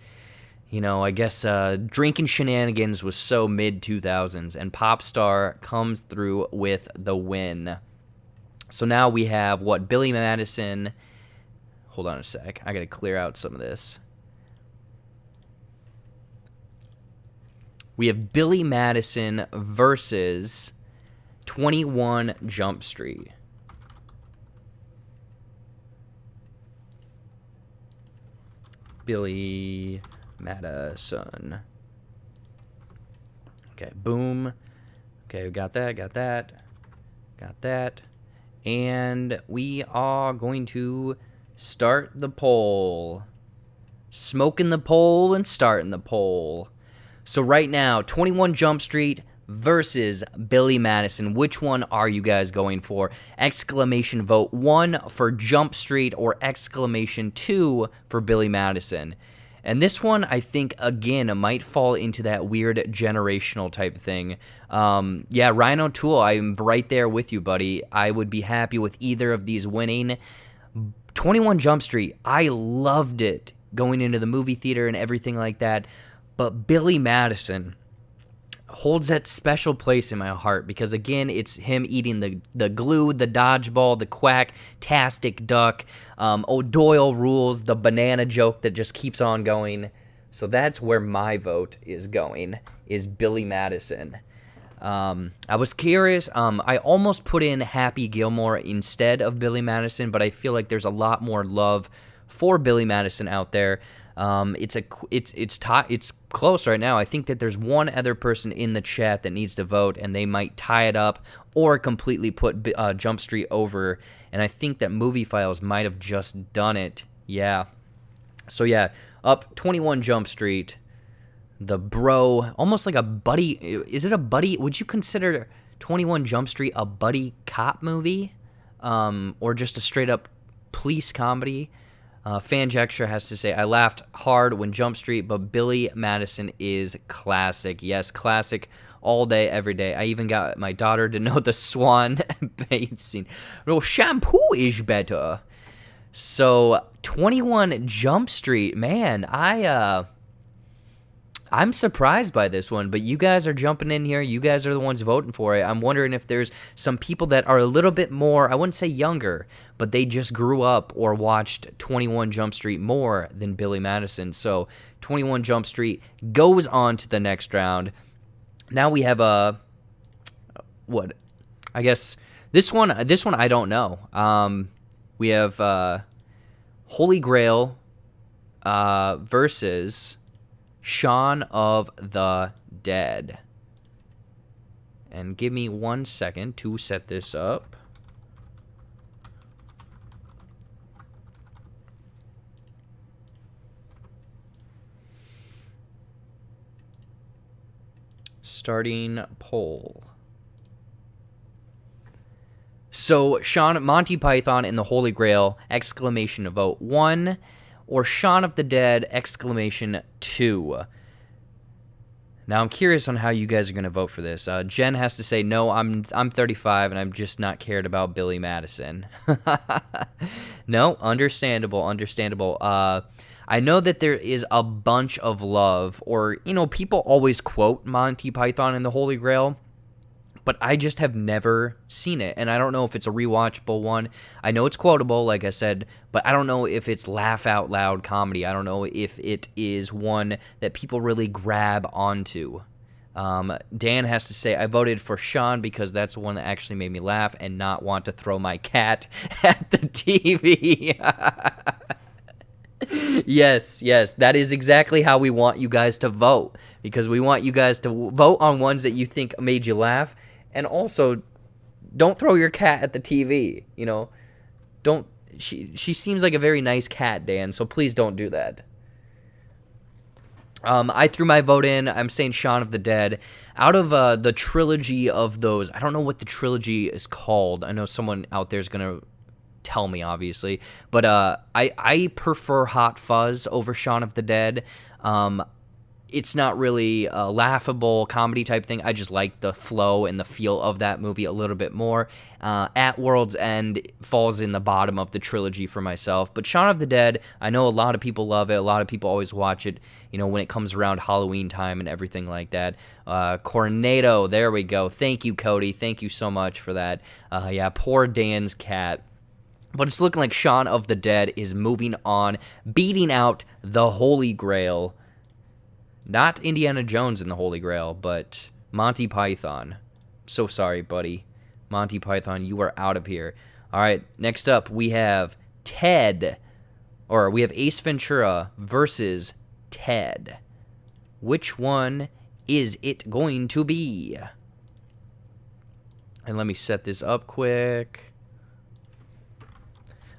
I guess drinking shenanigans was so mid-2000s, and Popstar comes through with the win. So now we have, Billy Madison. Hold on a sec. I got to clear out some of this. We have Billy Madison versus 21 Jump Street. Billy Madison. Okay, boom. Okay, we got that. And we are going to start the poll. Smoking the poll and starting the poll. So right now, 21 Jump Street versus Billy Madison. Which one are you guys going for? Exclamation vote 1 for Jump Street or exclamation 2 for Billy Madison. And this one, I think, again, might fall into that weird generational type thing. Ryan O'Toole, I'm right there with you, buddy. I would be happy with either of these winning. 21 Jump Street, I loved it going into the movie theater and everything like that. But Billy Madison holds that special place in my heart because, again, it's him eating the glue, the dodgeball, the quack-tastic duck, O'Doyle rules, the banana joke that just keeps on going. So that's where my vote is going, is Billy Madison. I was curious. I almost put in Happy Gilmore instead of Billy Madison, but I feel like there's a lot more love for Billy Madison out there. It's close right now. I think that there's one other person in the chat that needs to vote, and they might tie it up or completely put Jump Street over. And I think that Movie Files might have just done it. Yeah. So yeah, up 21 Jump Street. The bro, almost like a buddy. Is it a buddy? Would you consider 21 Jump Street a buddy cop movie, or just a straight up police comedy? Fanjextra has to say, I laughed hard when Jump Street, but Billy Madison is classic. Yes, classic all day, every day. I even got my daughter to know the swan bathe scene. No, shampoo is better. So 21 Jump Street, man, I'm surprised by this one, but you guys are jumping in here. You guys are the ones voting for it. I'm wondering if there's some people that are a little bit more, I wouldn't say younger, but they just grew up or watched 21 Jump Street more than Billy Madison. So 21 Jump Street goes on to the next round. Now we have what? I guess this one I don't know. We have Holy Grail versus Shaun of the Dead. And give me 1 second to set this up. Starting poll. So Monty Python and the Holy Grail, exclamation vote 1. Or Shaun of the Dead, exclamation 2. Now, I'm curious on how you guys are going to vote for this. Jen has to say, no, I'm 35, and I'm just not cared about Billy Madison. No, understandable. I know that there is a bunch of love, or, people always quote Monty Python and the Holy Grail, but I just have never seen it, and I don't know if it's a rewatchable one. I know it's quotable, like I said, but I don't know if it's laugh-out-loud comedy. I don't know if it is one that people really grab onto. Dan has to say, I voted for Shaun because that's the one that actually made me laugh and not want to throw my cat at the TV. Yes, that is exactly how we want you guys to vote, because we want you guys to vote on ones that you think made you laugh. And also, don't throw your cat at the TV, Don't. She seems like a very nice cat, Dan, so please don't do that. I threw my vote in. I'm saying Shaun of the Dead. Out of the trilogy of those, I don't know what the trilogy is called. I know someone out there is going to tell me, obviously. But I prefer Hot Fuzz over Shaun of the Dead. It's not really a laughable comedy type thing. I just like the flow and the feel of that movie a little bit more. At World's End falls in the bottom of the trilogy for myself. But Shaun of the Dead, I know a lot of people love it. A lot of people always watch it, when it comes around Halloween time and everything like that. Cornado, there we go. Thank you, Cody. Thank you so much for that. Yeah, poor Dan's cat. But it's looking like Shaun of the Dead is moving on, beating out the Holy Grail. Not Indiana Jones in the Holy Grail, but Monty Python. So sorry, buddy. Monty Python, you are out of here. All right, next up, we have Ace Ventura versus Ted. Which one is it going to be? And let me set this up quick.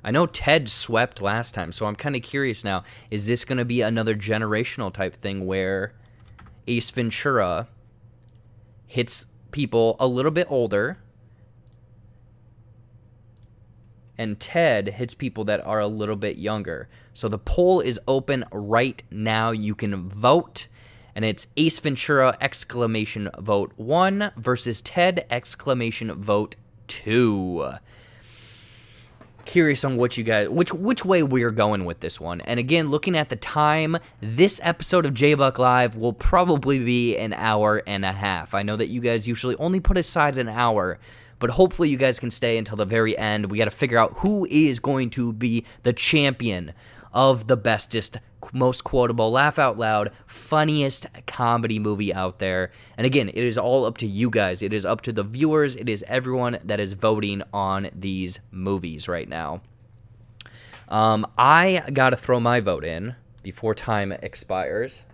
I know Ted swept last time, so I'm kind of curious now. Is this going to be another generational type thing where Ace Ventura hits people a little bit older and Ted hits people that are a little bit younger? So the poll is open right now. You can vote, and it's Ace Ventura, exclamation vote 1 versus Ted, exclamation vote 2. Curious on what you guys, which way we're going with this one. And again, looking at the time, this episode of JBuck Live will probably be an hour and a half. I know that you guys usually only put aside an hour, but hopefully you guys can stay until the very end. We got to figure out who is going to be the champion of the bestest, most quotable, laugh out loud, funniest comedy movie out there. And again, it is all up to you guys. It is up to the viewers. It is everyone that is voting on these movies right now. I got to throw my vote in. before time expires.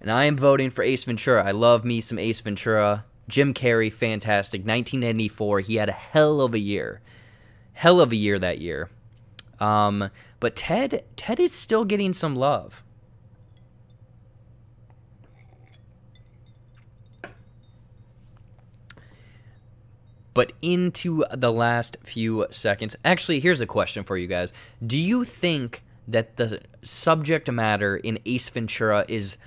And I am voting for Ace Ventura. I love me some Ace Ventura. Jim Carrey, fantastic. 1994, he had a hell of a year. Hell of a year that year. But Ted is still getting some love. But into the last few seconds. Actually, here's a question for you guys. Do you think that the subject matter in Ace Ventura is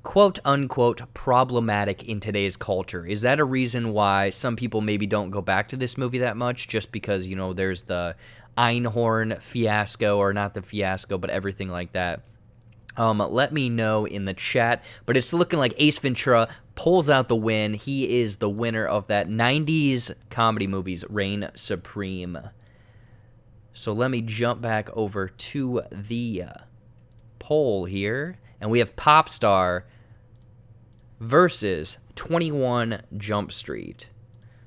quote-unquote problematic in today's culture? Is that a reason why some people maybe don't go back to this movie that much, just because, you know, there's the Einhorn fiasco, or not the fiasco, but everything like that? Let me know in the chat. But it's looking like Ace Ventura pulls out the win. He is the winner of that 90s comedy movies reign supreme. So let me jump back over to the poll here. And we have Popstar versus 21 Jump Street.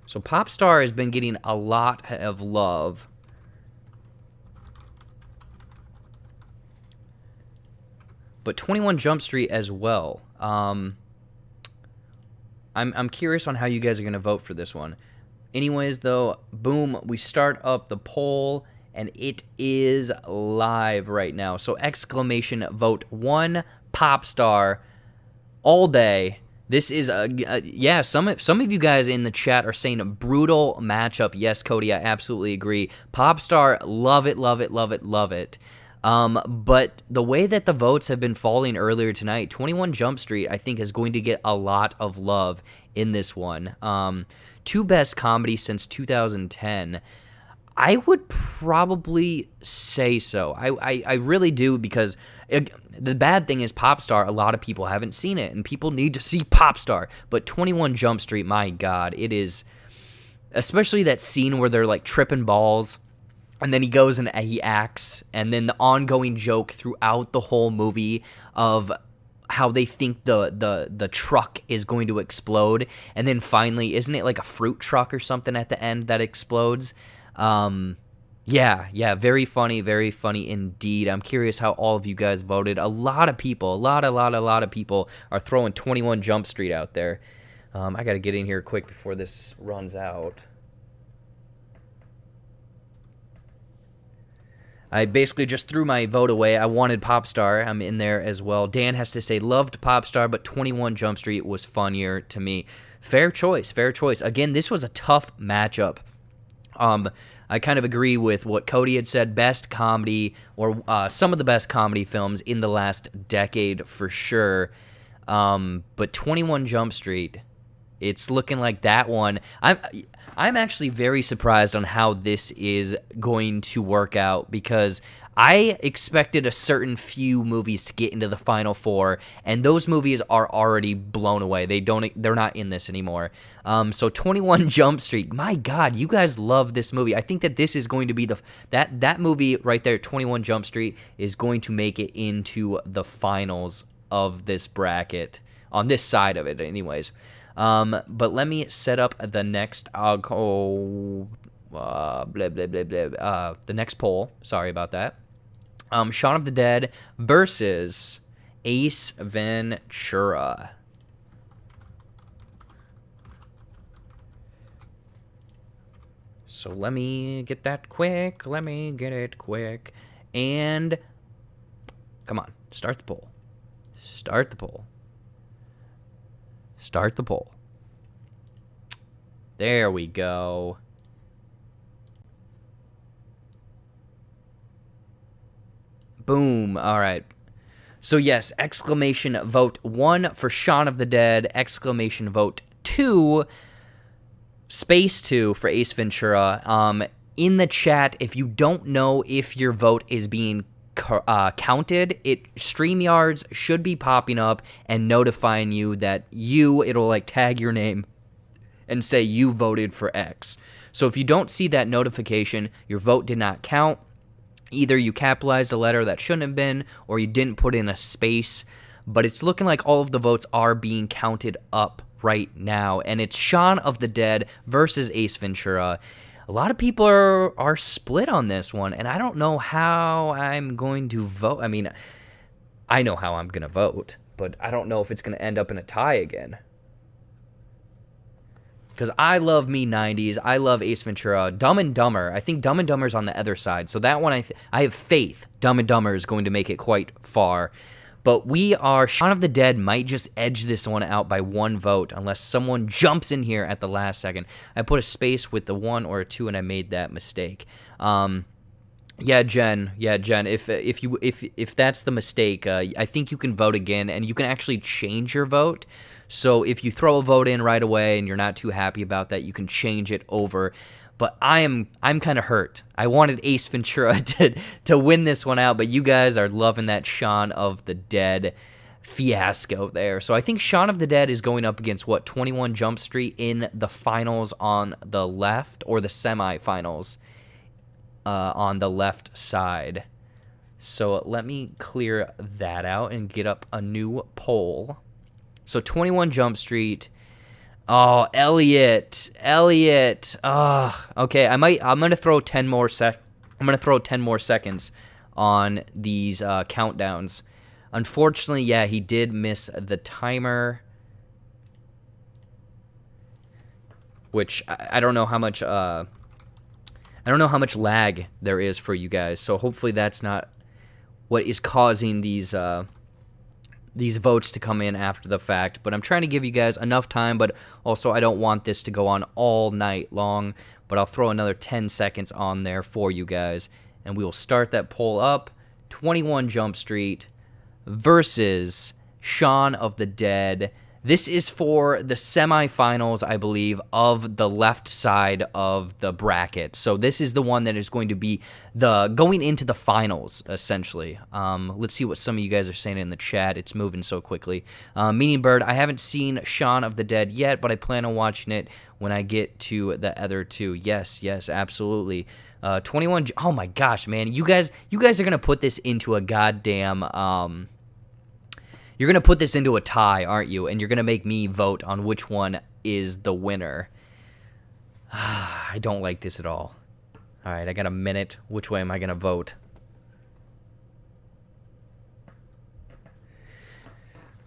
So Popstar has been getting a lot of love. But 21 Jump Street as well. I'm curious on how you guys are going to vote for this one. Anyways, though, boom, we start up the poll, and it is live right now. So exclamation vote 1 Popstar all day. This is yeah, some of you guys in the chat are saying a brutal matchup. Yes, Cody, I absolutely agree. Popstar, love it, love it, love it, love it. But the way that the votes have been falling earlier tonight, 21 Jump Street, I think, is going to get a lot of love in this one. Two best comedies since 2010. I would probably say so. I really do, because the bad thing is Popstar, a lot of people haven't seen it, and people need to see Popstar. But 21 Jump Street, my God, it is, especially that scene where they're like tripping balls, and then he goes and he acts, and then the ongoing joke throughout the whole movie of how they think the truck is going to explode, and then finally, isn't it like a fruit truck or something at the end that explodes? Yeah, very funny indeed. I'm curious how all of you guys voted. A lot of people, a lot of people are throwing 21 Jump Street out there. I gotta get in here quick before this runs out. I basically just threw my vote away. I wanted Popstar. I'm in there as well. Dan has to say, loved Popstar, but 21 Jump Street was funnier to me. Fair choice, fair choice. Again, this was a tough matchup. I kind of agree with what Cody had said. Best comedy, or some of the best comedy films in the last decade for sure. But 21 Jump Street, it's looking like that one. I'm actually very surprised on how this is going to work out, because I expected a certain few movies to get into the final four, and those movies are already blown away. They're not in this anymore. So 21 Jump Street, my God, you guys love this movie. I think that this is going to be that movie right there, 21 Jump Street, is going to make it into the finals of this bracket, on this side of it anyways. But let me set up the next, the next poll. Sorry about that. Shaun of the Dead versus Ace Ventura. So let me get that quick. Let me get it quick. And come on, start the poll. Start the poll. Start the poll. There we go. Boom. All right. So yes, exclamation vote 1 for Shaun of the Dead, exclamation vote 2, space 2 for Ace Ventura. In the chat, if you don't know if your vote is being counted, StreamYards should be popping up and notifying you that it'll like tag your name and say you voted for X. So if you don't see that notification, your vote did not count. Either you capitalized a letter that shouldn't have been, or you didn't put in a space. But it's looking like all of the votes are being counted up right now, and it's Shaun of the Dead versus Ace Ventura. a lot of people are split on this one, and I don't know how I'm going to vote. I mean, I know how I'm going to vote, but I don't know if it's going to end up in a tie again. Because I love me 90s. I love Ace Ventura. Dumb and Dumber. I think Dumb and Dumber's on the other side. So that one, I have faith Dumb and Dumber is going to make it quite far. But Shaun of the Dead might just edge this one out by 1 vote unless someone jumps in here at the last second. I put a space with the 1 or a 2 and I made that mistake. Yeah, Jen. If that's the mistake, I think you can vote again and you can actually change your vote. So if you throw a vote in right away and you're not too happy about that, you can change it over. But I'm kind of hurt. I wanted Ace Ventura to win this one out, but you guys are loving that Shaun of the Dead fiasco there. So I think Shaun of the Dead is going up against 21 Jump Street in the finals on the left, or the semifinals on the left side. So let me clear that out and get up a new poll. So 21 Jump Street. Oh, Elliot. Okay, I'm going to throw 10 more seconds on these countdowns. Unfortunately, yeah, he did miss the timer, which I don't know how much lag there is for you guys. So hopefully that's not what is causing these votes to come in after the fact, but I'm trying to give you guys enough time, but also I don't want this to go on all night long, but I'll throw another 10 seconds on there for you guys, and we will start that poll up. 21 Jump Street versus Shaun of the Dead. This is for the semifinals, I believe, of the left side of the bracket. So this is the one that is going to be going into the finals, essentially. Let's see what some of you guys are saying in the chat. It's moving so quickly. Meaning Bird, I haven't seen Shaun of the Dead yet, but I plan on watching it when I get to the other 2. Yes, absolutely. 21. Oh my gosh, man! You guys are gonna put this into a goddamn. You're going to put this into a tie, aren't you? And you're going to make me vote on which one is the winner. I don't like this at all. All right, I got a minute. Which way am I going to vote?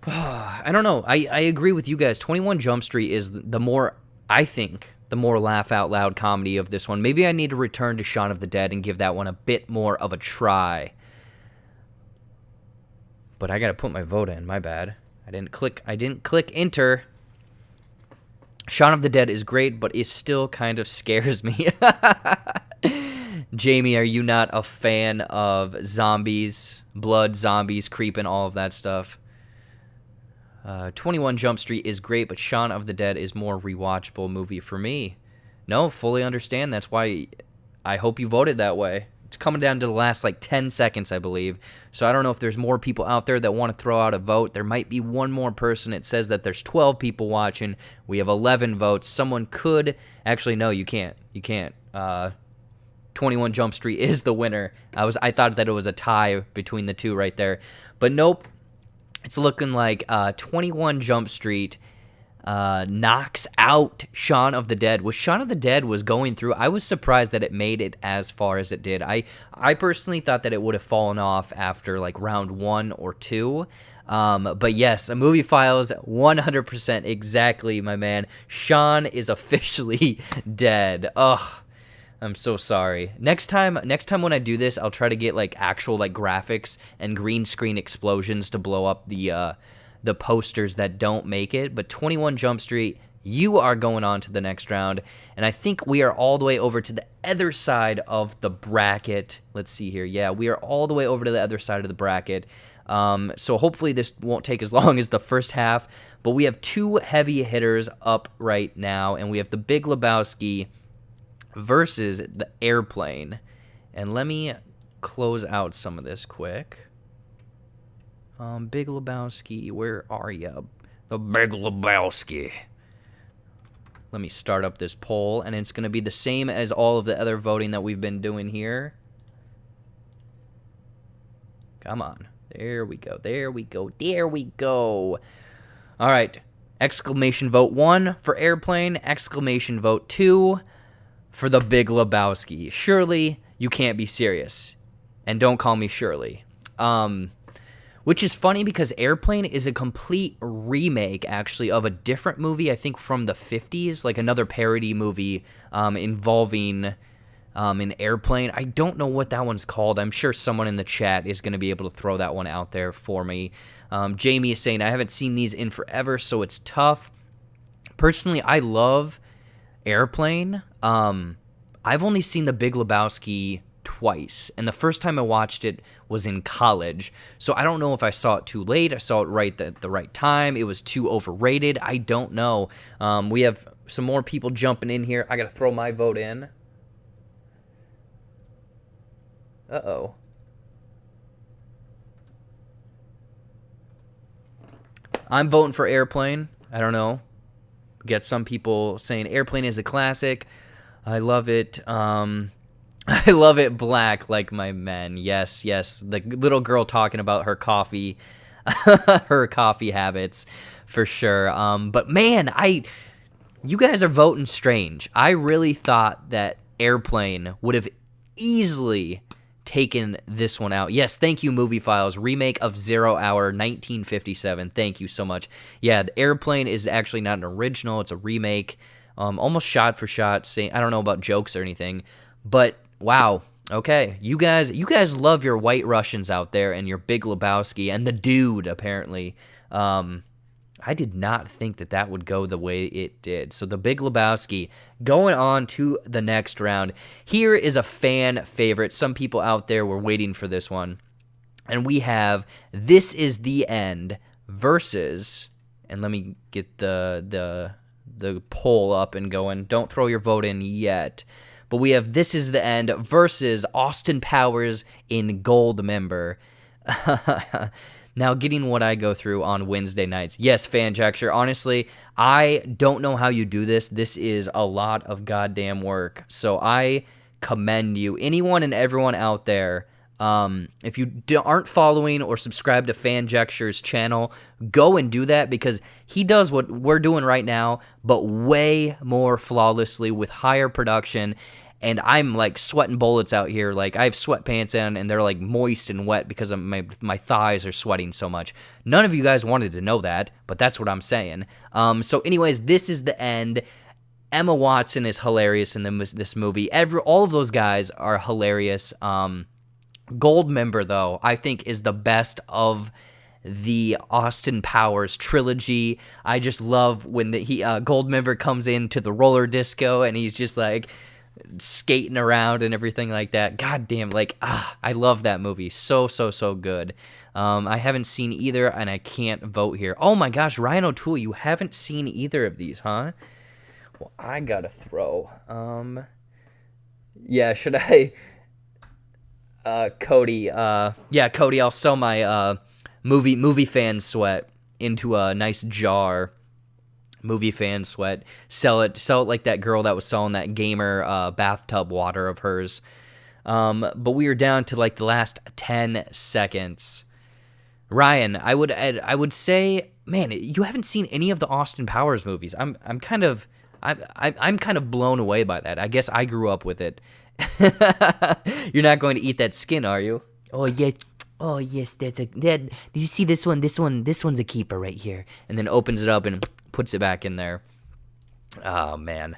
I don't know. I agree with you guys. 21 Jump Street is the more laugh out loud comedy of this one. Maybe I need to return to Shaun of the Dead and give that one a bit more of a try. But I gotta put my vote in. My bad. I didn't click enter. Shaun of the Dead is great, but it still kind of scares me. Jamie, are you not a fan of zombies, blood, zombies, creeping, all of that stuff? 21 Jump Street is great, but Shaun of the Dead is more rewatchable movie for me. No, fully understand. That's why I hope you voted that way. It's coming down to the last 10 seconds, I believe. So I don't know if there's more people out there that want to throw out a vote. There might be one more person. It says that there's 12 people watching. We have 11 votes. Someone could... Actually, no, you can't. 21 Jump Street is the winner. I thought that it was a tie between the two right there. But nope. It's looking like 21 Jump Street knocks out Shaun of the Dead. What Shaun of the Dead was going through, I was surprised that it made it as far as it did. I personally thought that it would have fallen off after round 1 or 2. But yes, a Movie Files 100% exactly, my man. Shaun is officially dead. Ugh. I'm so sorry. Next time when I do this, I'll try to get actual graphics and green screen explosions to blow up the posters that don't make it. But 21 Jump Street, you are going on to the next round. And I think we are all the way over to the other side of the bracket. Let's see here. Yeah, we are all the way over to the other side of the bracket. So hopefully this won't take as long as the first half. But we have 2 heavy hitters up right now. And we have The Big Lebowski versus The Airplane. And let me close out some of this quick. Big Lebowski, where are you? The Big Lebowski. Let me start up this poll, and it's going to be the same as all of the other voting that we've been doing here. Come on. There we go. All right. Exclamation vote 1 for Airplane. Exclamation vote 2 for The Big Lebowski. Surely you can't be serious. And don't call me Shirley. Which is funny because Airplane is a complete remake, actually, of a different movie, I think from the 50s, like another parody movie involving an airplane. I don't know what that one's called. I'm sure someone in the chat is going to be able to throw that one out there for me. Jamie is saying, I haven't seen these in forever, so it's tough. Personally, I love Airplane. I've only seen The Big Lebowski twice, and the first time I watched it was in college, so I don't know if I saw it too late, I saw it right at the right time, it was too overrated, I don't know. We have some more people jumping in here. I gotta throw my vote in. Uh-oh. I'm voting for Airplane. I don't know. Get some people saying Airplane is a classic. I love it. I love it black like my men. Yes, yes. The little girl talking about her coffee, her coffee habits, for sure. But man, you guys are voting strange. I really thought that Airplane would have easily taken this one out. Yes, thank you, Movie Files. Remake of 0 Hour, 1957. Thank you so much. Yeah, the Airplane is actually not an original. It's a remake, almost shot for shot. I don't know about jokes or anything, but wow. Okay, you guys love your White Russians out there and your Big Lebowski and the Dude, apparently. I did not think that would go the way it did. So The Big Lebowski going on to the next round. Here is a fan favorite. Some people out there were waiting for this one. And we have This Is the End versus, and let me get the poll up and going. Don't throw your vote in yet. But we have This Is the End versus Austin Powers in Goldmember. Now, getting what I go through on Wednesday nights. Yes, Fan Jacksher, honestly, I don't know how you do this. This is a lot of goddamn work. So I commend you. Anyone and everyone out there, if you aren't following or subscribed to Fan Jacksher's channel, go and do that, because he does what we're doing right now, but way more flawlessly with higher production. And I'm like sweating bullets out here. Like I have sweatpants on and they're like moist and wet because of my thighs are sweating so much. None of you guys wanted to know that, but that's what I'm saying. So anyways, This Is the End. Emma Watson is hilarious in this movie. All of those guys are hilarious. Goldmember, though, I think is the best of the Austin Powers trilogy. I just love when Goldmember comes into the roller disco and he's just like skating around and everything like that. God damn, I love that movie. So good. I haven't seen either, and I can't vote here. Oh my gosh, Ryan O'Toole, you haven't seen either of these, huh? Well, I gotta throw. Yeah, should I? Cody. Yeah, Cody, I'll sell my movie fan sweat into a nice jar. Movie fan sweat. Sell it like that girl that was selling that gamer bathtub water of hers. But we are down to like the last 10 seconds. Ryan, I would say, man, you haven't seen any of the Austin Powers movies. I'm kind of blown away by that. I guess I grew up with it. You're not going to eat that skin, are you? Oh yeah. Oh yes, did you see this one? This one's a keeper right here. And then opens it up and puts it back in there. Oh man.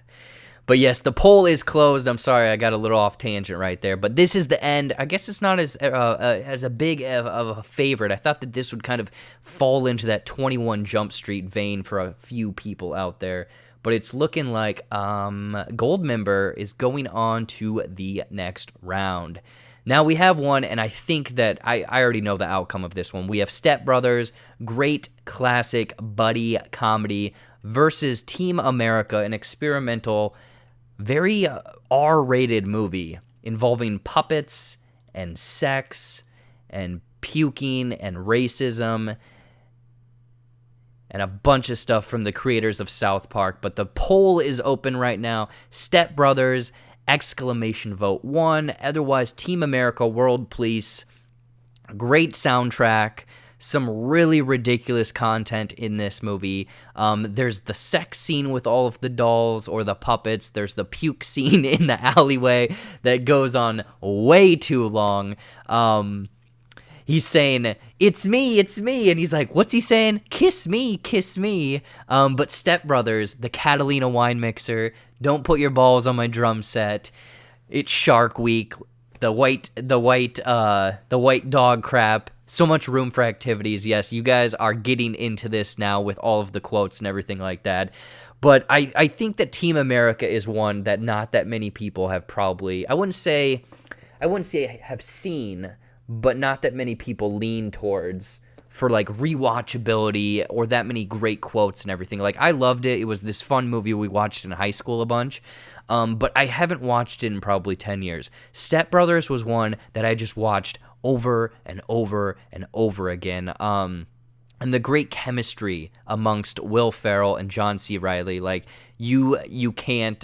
But yes, the poll is closed. I'm sorry, I got a little off tangent right there. But This Is the End. I guess it's not as a big of a favorite. I thought that this would kind of fall into that 21 Jump Street vein for a few people out there. But it's looking like Goldmember is going on to the next round. Now we have one, and I think that I already know the outcome of this one. We have Step Brothers, great classic buddy comedy, versus Team America, an experimental, very R-rated movie involving puppets and sex and puking and racism and a bunch of stuff from the creators of South Park. But the poll is open right now. Step Brothers, exclamation vote 1. Otherwise, Team America, World Police. Great soundtrack. some really ridiculous content in this movie. There's the sex scene with all of the dolls or the puppets. There's the puke scene in the alleyway that goes on way too long. He's saying, it's me, and he's like, what's he saying? Kiss me, kiss me. But Step Brothers, the Catalina wine mixer, don't put your balls on my drum set. It's Shark Week, the white dog crap. So much room for activities. Yes, you guys are getting into this now with all of the quotes and everything like that. But I think that Team America is one that not that many people have probably, I wouldn't say have seen, but not that many people lean towards for like rewatchability or that many great quotes and everything. Like, I loved it. It was this fun movie we watched in high school a bunch. But I haven't watched it in probably 10 years. Step Brothers was one that I just watched over and over and over again. And the great chemistry amongst Will Ferrell and John C. Reilly, like, you can't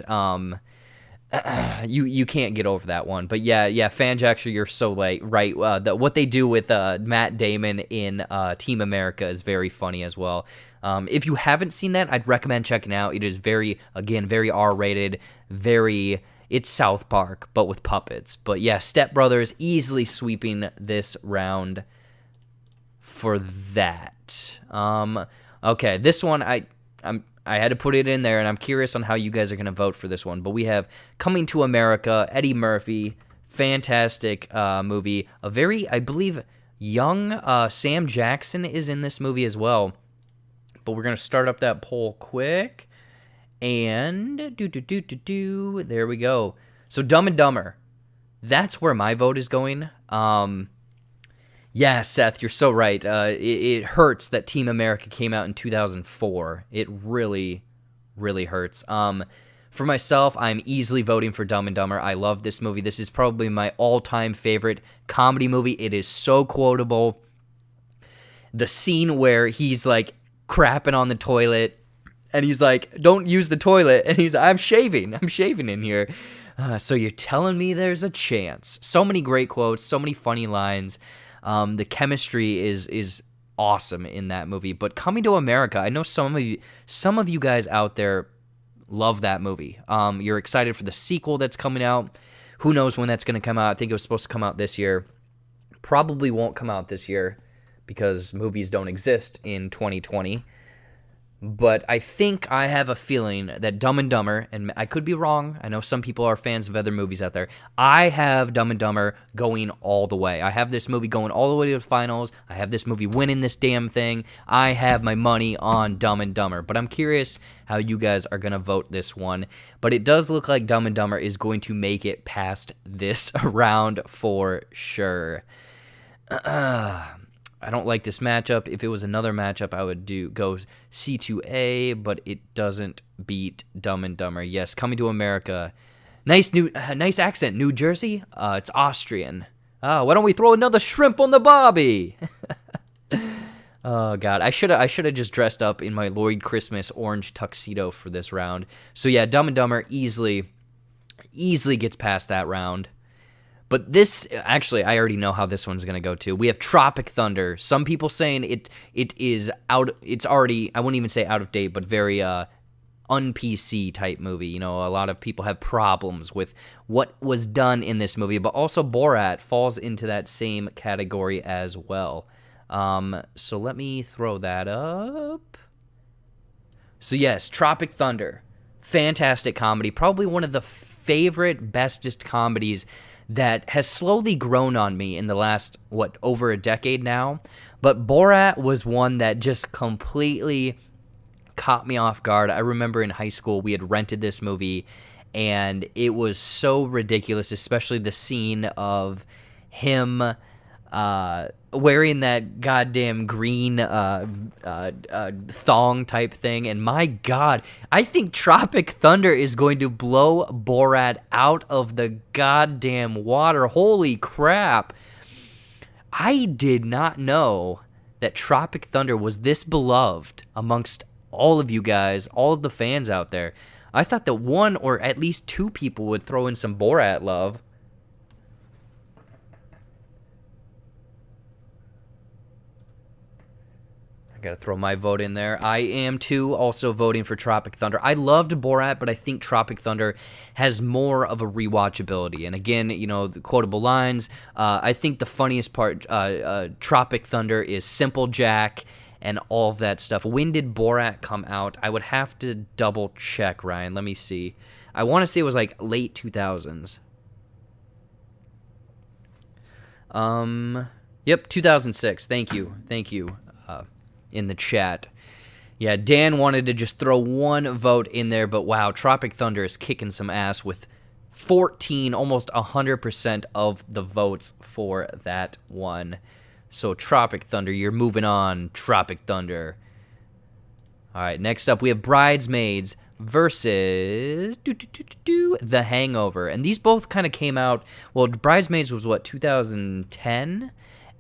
you can't get over that one. But yeah, Fanjaxer, you're so right. What they do with Matt Damon in Team America is very funny as well. If you haven't seen that, I'd recommend checking out. It is very R-rated, it's South Park, but with puppets. But yeah, Step Brothers easily sweeping this round for that. Okay, this one I had to put it in there, and I'm curious on how you guys are going to vote for this one. But we have Coming to America, Eddie Murphy, fantastic movie. A very, I believe, young Sam Jackson is in this movie as well. But we're going to start up that poll quick. And there we go. So Dumb and Dumber. That's where my vote is going. Yeah, Seth, you're so right. It hurts that Team America came out in 2004. It really, really hurts. For myself, I'm easily voting for Dumb and Dumber. I love this movie. This is probably my all-time favorite comedy movie. It is so quotable. The scene where he's like crapping on the toilet, and he's like, "Don't use the toilet," and he's, I'm shaving in here. So you're telling me there's a chance. So many great quotes, so many funny lines. The chemistry is awesome in that movie. But Coming to America, I know some of you guys out there love that movie. You're excited for the sequel that's coming out. Who knows when that's going to come out? I think it was supposed to come out this year. Probably won't come out this year because movies don't exist in 2020. But I think I have a feeling that Dumb and Dumber, and I could be wrong, I know some people are fans of other movies out there, I have Dumb and Dumber going all the way. I have this movie going all the way to the finals. I have this movie winning this damn thing. I have my money on Dumb and Dumber. But I'm curious how you guys are going to vote this one. But it does look like Dumb and Dumber is going to make it past this round for sure. I don't like this matchup. If it was another matchup, I would go C2A, but it doesn't beat Dumb and Dumber. Yes, Coming to America. Nice accent. New Jersey? It's Austrian. Why don't we throw another shrimp on the barbie? Oh God, I should have just dressed up in my Lloyd Christmas orange tuxedo for this round. So yeah, Dumb and Dumber easily gets past that round. But this, actually, I already know how this one's going to go too. We have Tropic Thunder. Some people saying it is out, it's already, I wouldn't even say out of date, but very un-PC type movie. You know, a lot of people have problems with what was done in this movie, but also Borat falls into that same category as well. So let me throw that up. So yes, Tropic Thunder. Fantastic comedy. Probably one of the favorite, bestest comedies that has slowly grown on me in the last, over a decade now. But Borat was one that just completely caught me off guard. I remember in high school we had rented this movie, and it was so ridiculous, especially the scene of him wearing that goddamn green thong type thing. And my God, I think Tropic Thunder is going to blow Borat out of the goddamn water. Holy crap. I did not know that Tropic Thunder was this beloved amongst all of you guys, all of the fans out there. I thought that one or at least two people would throw in some Borat love. Gotta throw my vote in there. I am too also voting for Tropic Thunder. I loved Borat, but I think Tropic Thunder has more of a rewatchability. And again, you know, the quotable lines. I think the funniest part, Tropic Thunder, is Simple Jack and all of that stuff. When did Borat come out? I would have to double check, Ryan. Let me see. I want to say it was like late 2000s. Yep, 2006. Thank you. In the chat. Yeah, Dan wanted to just throw one vote in there, but wow, Tropic Thunder is kicking some ass with 14, almost 100% of the votes for that one. So Tropic Thunder, you're moving on, Tropic Thunder. All right, next up we have Bridesmaids versus The Hangover. And these both kind of came out, well, Bridesmaids was what, 2010?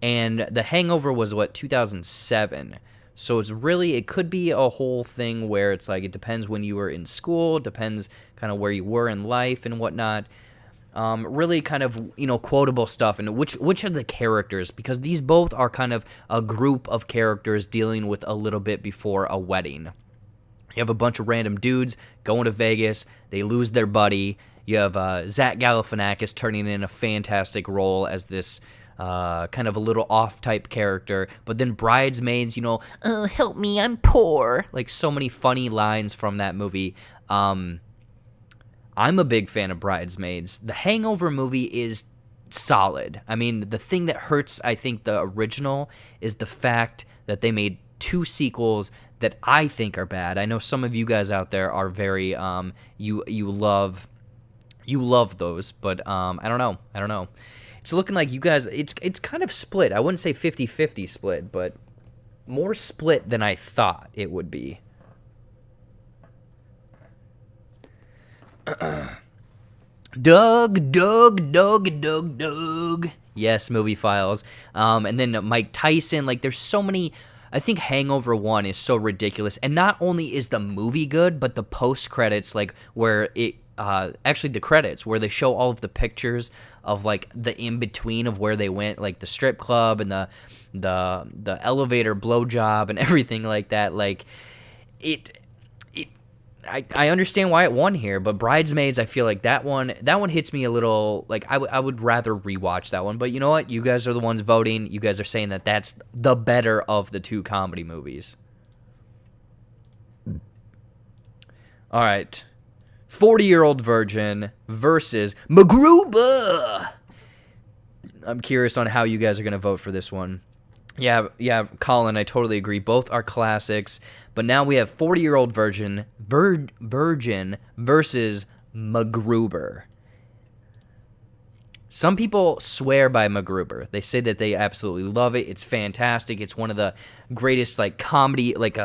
And The Hangover was what, 2007? So it's really, it could be a whole thing where it's like, it depends when you were in school, it depends kind of where you were in life and whatnot. Really kind of, you know, quotable stuff, and which are the characters, because these both are kind of a group of characters dealing with a little bit before a wedding. You have a bunch of random dudes going to Vegas, they lose their buddy. You have Zach Galifianakis turning in a fantastic role as this kind of a little off-type character, but then Bridesmaids, you know, help me, I'm poor. Like, so many funny lines from that movie. I'm a big fan of Bridesmaids. The Hangover movie is solid. I mean, the thing that hurts, I think, the original is the fact that they made 2 sequels that I think are bad. I know some of you guys out there are very, you love those, but I don't know. It's looking like you guys, it's kind of split. I wouldn't say 50-50 split, but more split than I thought it would be. Doug. Yes, Movie Files. And then Mike Tyson. Like, there's so many. I think Hangover 1 is so ridiculous. And not only is the movie good, but the post-credits, like, where it, actually the credits, where they show all of the pictures of, like, the in-between of where they went, like the strip club and the elevator blowjob and everything like that. Like, I understand why it won here, but Bridesmaids, I feel like that one hits me a little, like, I would rather rewatch that one. But you know what? You guys are the ones voting. You guys are saying that that's the better of the 2 comedy movies. All right. 40-Year-Old Virgin versus MacGruber. I'm curious on how you guys are going to vote for this one. Yeah, Colin, I totally agree. Both are classics. But now we have 40-Year-Old Virgin versus MacGruber. Some people swear by MacGruber. They say that they absolutely love it. It's fantastic. It's one of the greatest, like, comedy, like,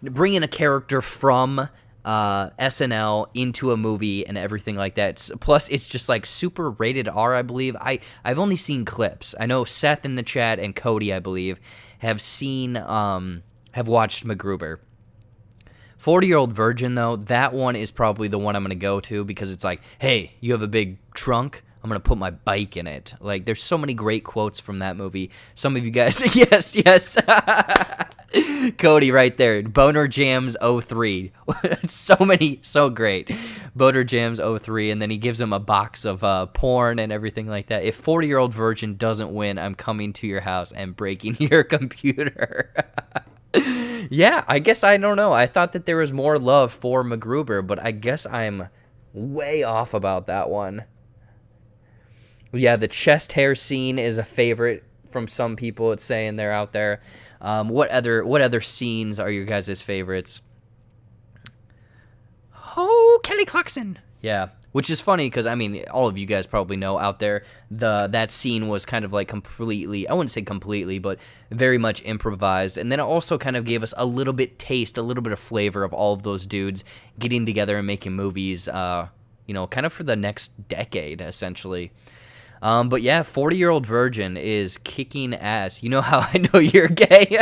bringing a character from SNL into a movie and everything like that. Plus, it's just like super rated R, I believe. I've only seen clips. I know Seth in the chat and Cody, I believe, have watched MacGruber. 40-Year-Old Virgin, though, that one is probably the one I'm going to go to, because it's like, hey, you have a big trunk? I'm going to put my bike in it. Like, there's so many great quotes from that movie. Some of you guys, yes. Cody right there. Boner Jams 03. So great. Boner Jams 03, and then he gives him a box of porn and everything like that. If 40-Year-Old Virgin doesn't win, I'm coming to your house and breaking your computer. Yeah, I guess I don't know. I thought that there was more love for MacGruber, but I guess I'm way off about that one. Yeah, the chest hair scene is a favorite from some people. It's saying they're out there. What other scenes are your guys' favorites? Oh, Kelly Clarkson. Yeah, which is funny because, I mean, all of you guys probably know out there, that scene was kind of like completely, I wouldn't say completely, but very much improvised. And then it also kind of gave us a little bit of flavor of all of those dudes getting together and making movies, kind of for the next decade, essentially. But yeah, 40-Year-Old Virgin is kicking ass. You know how I know you're gay?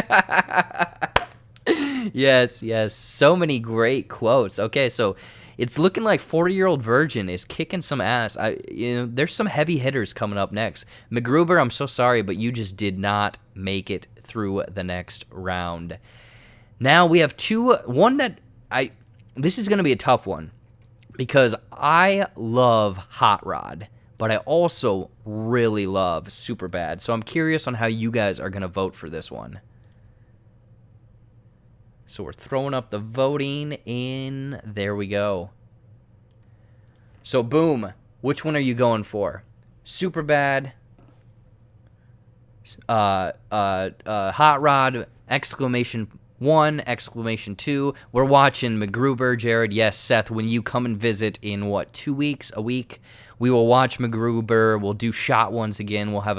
Yes. So many great quotes. Okay, so it's looking like 40-Year-Old Virgin is kicking some ass. There's some heavy hitters coming up next. MacGruber, I'm so sorry, but you just did not make it through the next round. Now we have one that this is going to be a tough one because I love Hot Rod, but I also really love Superbad. So I'm curious on how you guys are going to vote for this one. So we're throwing up the voting in. There we go. So boom, which one are you going for? Superbad, Hot Rod, exclamation 1, exclamation 2. We're watching MacGruber, Jared. Yes, Seth, when you come and visit in, what, 2 weeks, a week, we will watch MacGruber. We'll do shot ones again. We'll have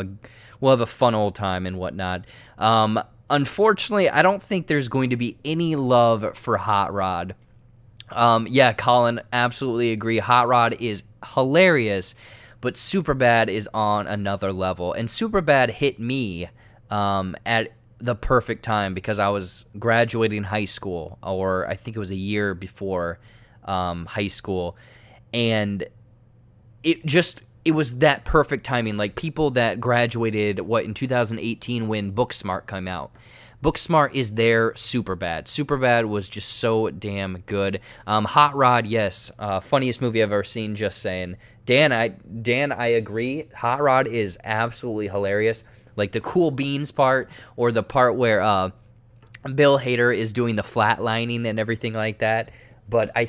a fun old time and whatnot. Unfortunately, I don't think there's going to be any love for Hot Rod. Yeah, Colin, absolutely agree. Hot Rod is hilarious, but Superbad is on another level. And Superbad hit me at the perfect time because I was graduating high school, or I think it was a year before high school, and it was that perfect timing. Like, people that graduated in 2018 when Booksmart came out. Booksmart is their Superbad. Superbad was just so damn good. Hot Rod, yes, funniest movie I've ever seen. Just saying, Dan, I agree. Hot Rod is absolutely hilarious. Like the cool beans part, or the part where Bill Hader is doing the flatlining and everything like that. But I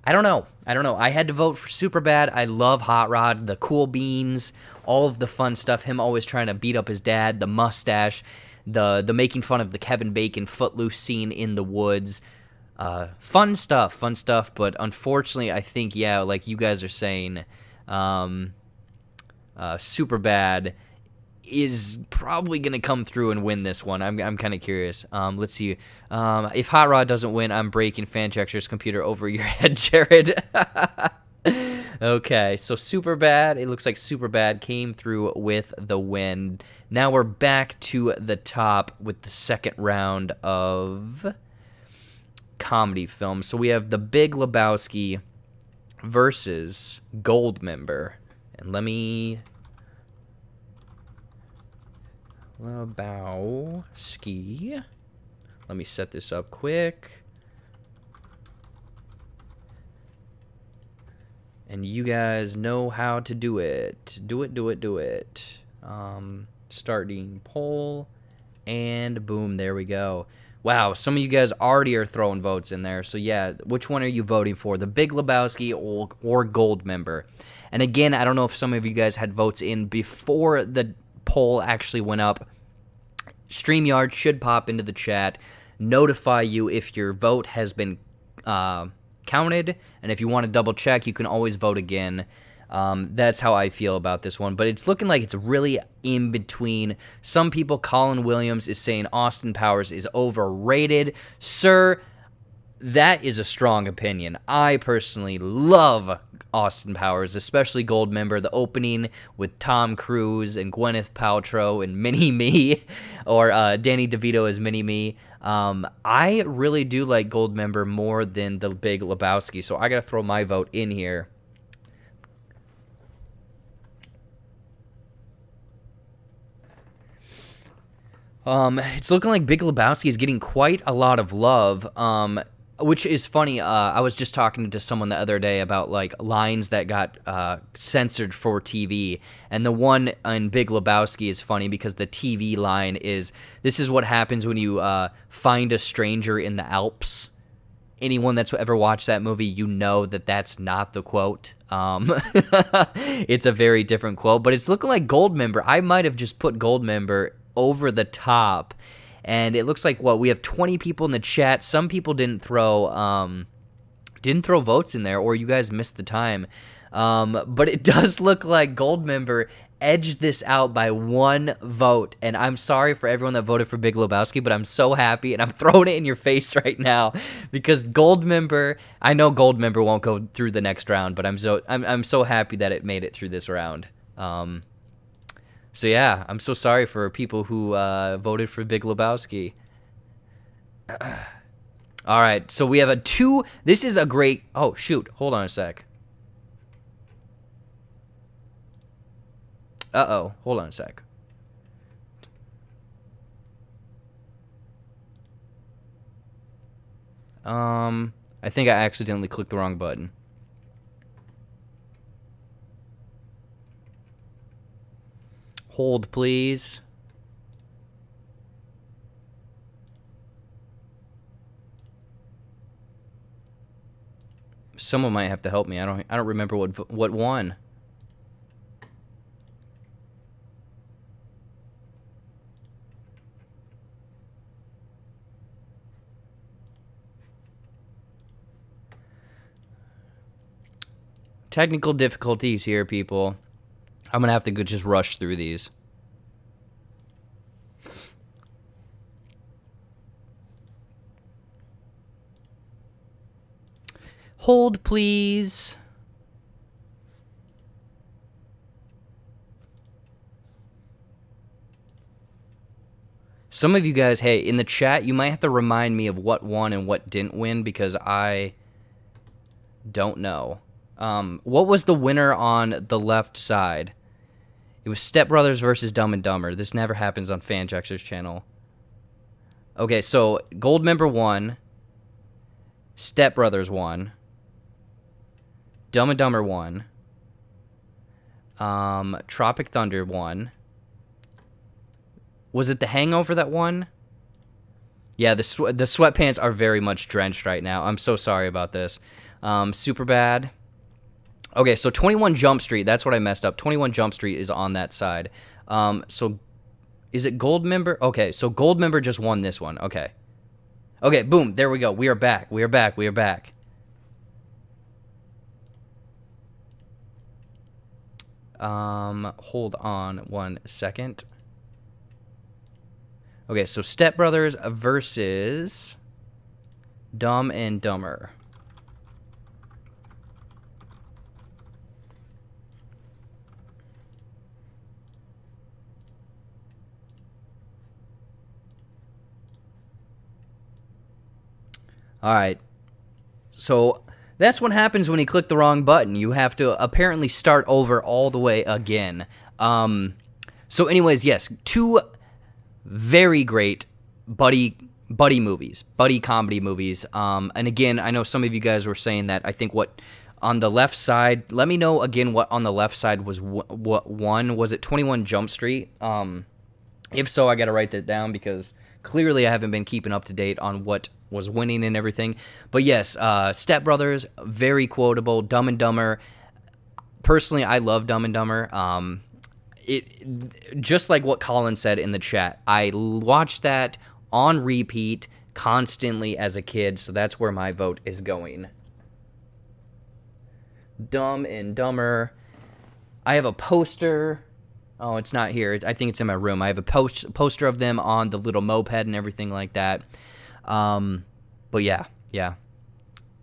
don't know. I had to vote for Superbad. I love Hot Rod, the cool beans, all of the fun stuff. Him always trying to beat up his dad, the mustache, the making fun of the Kevin Bacon Footloose scene in the woods. Fun stuff. But unfortunately, I think, yeah, like you guys are saying, Superbad is probably going to come through and win this one. I'm kind of curious. Let's see. If Hot Rod doesn't win, I'm breaking Fanchecker's computer over your head, Jared. Okay, so Superbad. It looks like Superbad came through with the win. Now we're back to the top with the second round of comedy films. So we have The Big Lebowski versus Goldmember. And Lebowski. Let me set this up quick. And you guys know how to do it. Do it. Starting poll. And boom, there we go. Wow, some of you guys already are throwing votes in there. So yeah, which one are you voting for? The Big Lebowski or Goldmember? And again, I don't know if some of you guys had votes in before the poll actually went up. StreamYard should pop into the chat, notify you if your vote has been counted, and if you want to double check, you can always vote again. That's how I feel about this one, but it's looking like it's really in between. Some people, Colin Williams is saying Austin Powers is overrated. Sir, that is a strong opinion. I personally love Austin Powers, especially Goldmember, the opening with Tom Cruise and Gwyneth Paltrow and Mini-Me, or Danny DeVito as Mini-Me. I really do like Goldmember more than The Big Lebowski, so I gotta throw my vote in here. It's looking like Big Lebowski is getting quite a lot of love, which is funny. I was just talking to someone the other day about, like, lines that got censored for TV, and the one in Big Lebowski is funny because the TV line is, "This is what happens when you find a stranger in the Alps." Anyone that's ever watched that movie, you know that that's not the quote. It's a very different quote, but it's looking like Goldmember. I might have just put Goldmember over the top, and it looks like we have 20 people in the chat. Some people didn't throw votes in there, or you guys missed the time. But it does look like Goldmember edged this out by 1 vote, and I'm sorry for everyone that voted for Big Lebowski, but I'm so happy, and I'm throwing it in your face right now because Goldmember. I know Goldmember won't go through the next round, but I'm so happy that it made it through this round. So yeah, I'm so sorry for people who voted for Big Lebowski. All right, so we have a 2. This is a great. Oh shoot! Hold on a sec. Hold on a sec. I think I accidentally clicked the wrong button. Hold, please. Someone might have to help me. I don't remember what won. Technical difficulties here, people. I'm gonna have to just rush through these. Hold, please. Some of you guys, hey, in the chat, you might have to remind me of what won and what didn't win because I don't know. What was the winner on the left side? It was Step Brothers versus Dumb and Dumber. This never happens on Fanjexer's channel. Okay, so Gold Member won. Step Brothers won. Dumb and Dumber won. Tropic Thunder won. Was it The Hangover that won? Yeah, the sweatpants are very much drenched right now. I'm so sorry about this. Super bad. Okay, so 21 Jump Street, that's what I messed up. 21 Jump Street is on that side. So is it Gold Member? Okay, so Gold Member just won this one. Okay. Okay, boom, there we go. We are back. We are back. We are back. Hold on 1 second. Okay, so Step Brothers versus Dumb and Dumber. All right. So that's what happens when you click the wrong button. You have to apparently start over all the way again. So anyways, yes, two very great buddy movies, buddy comedy movies. And again, I know some of you guys were saying that. I think what on the left side, let me know again what on the left side was what won. Was it 21 Jump Street? If so, I got to write that down because clearly I haven't been keeping up to date on what was winning and everything. But yes, Step Brothers, very quotable. Dumb and Dumber. Personally, I love Dumb and Dumber. It just like what Colin said in the chat. I watched that on repeat constantly as a kid, so that's where my vote is going. Dumb and Dumber. I have a poster. Oh, it's not here. I think it's in my room. I have a poster of them on the little moped and everything like that. But yeah.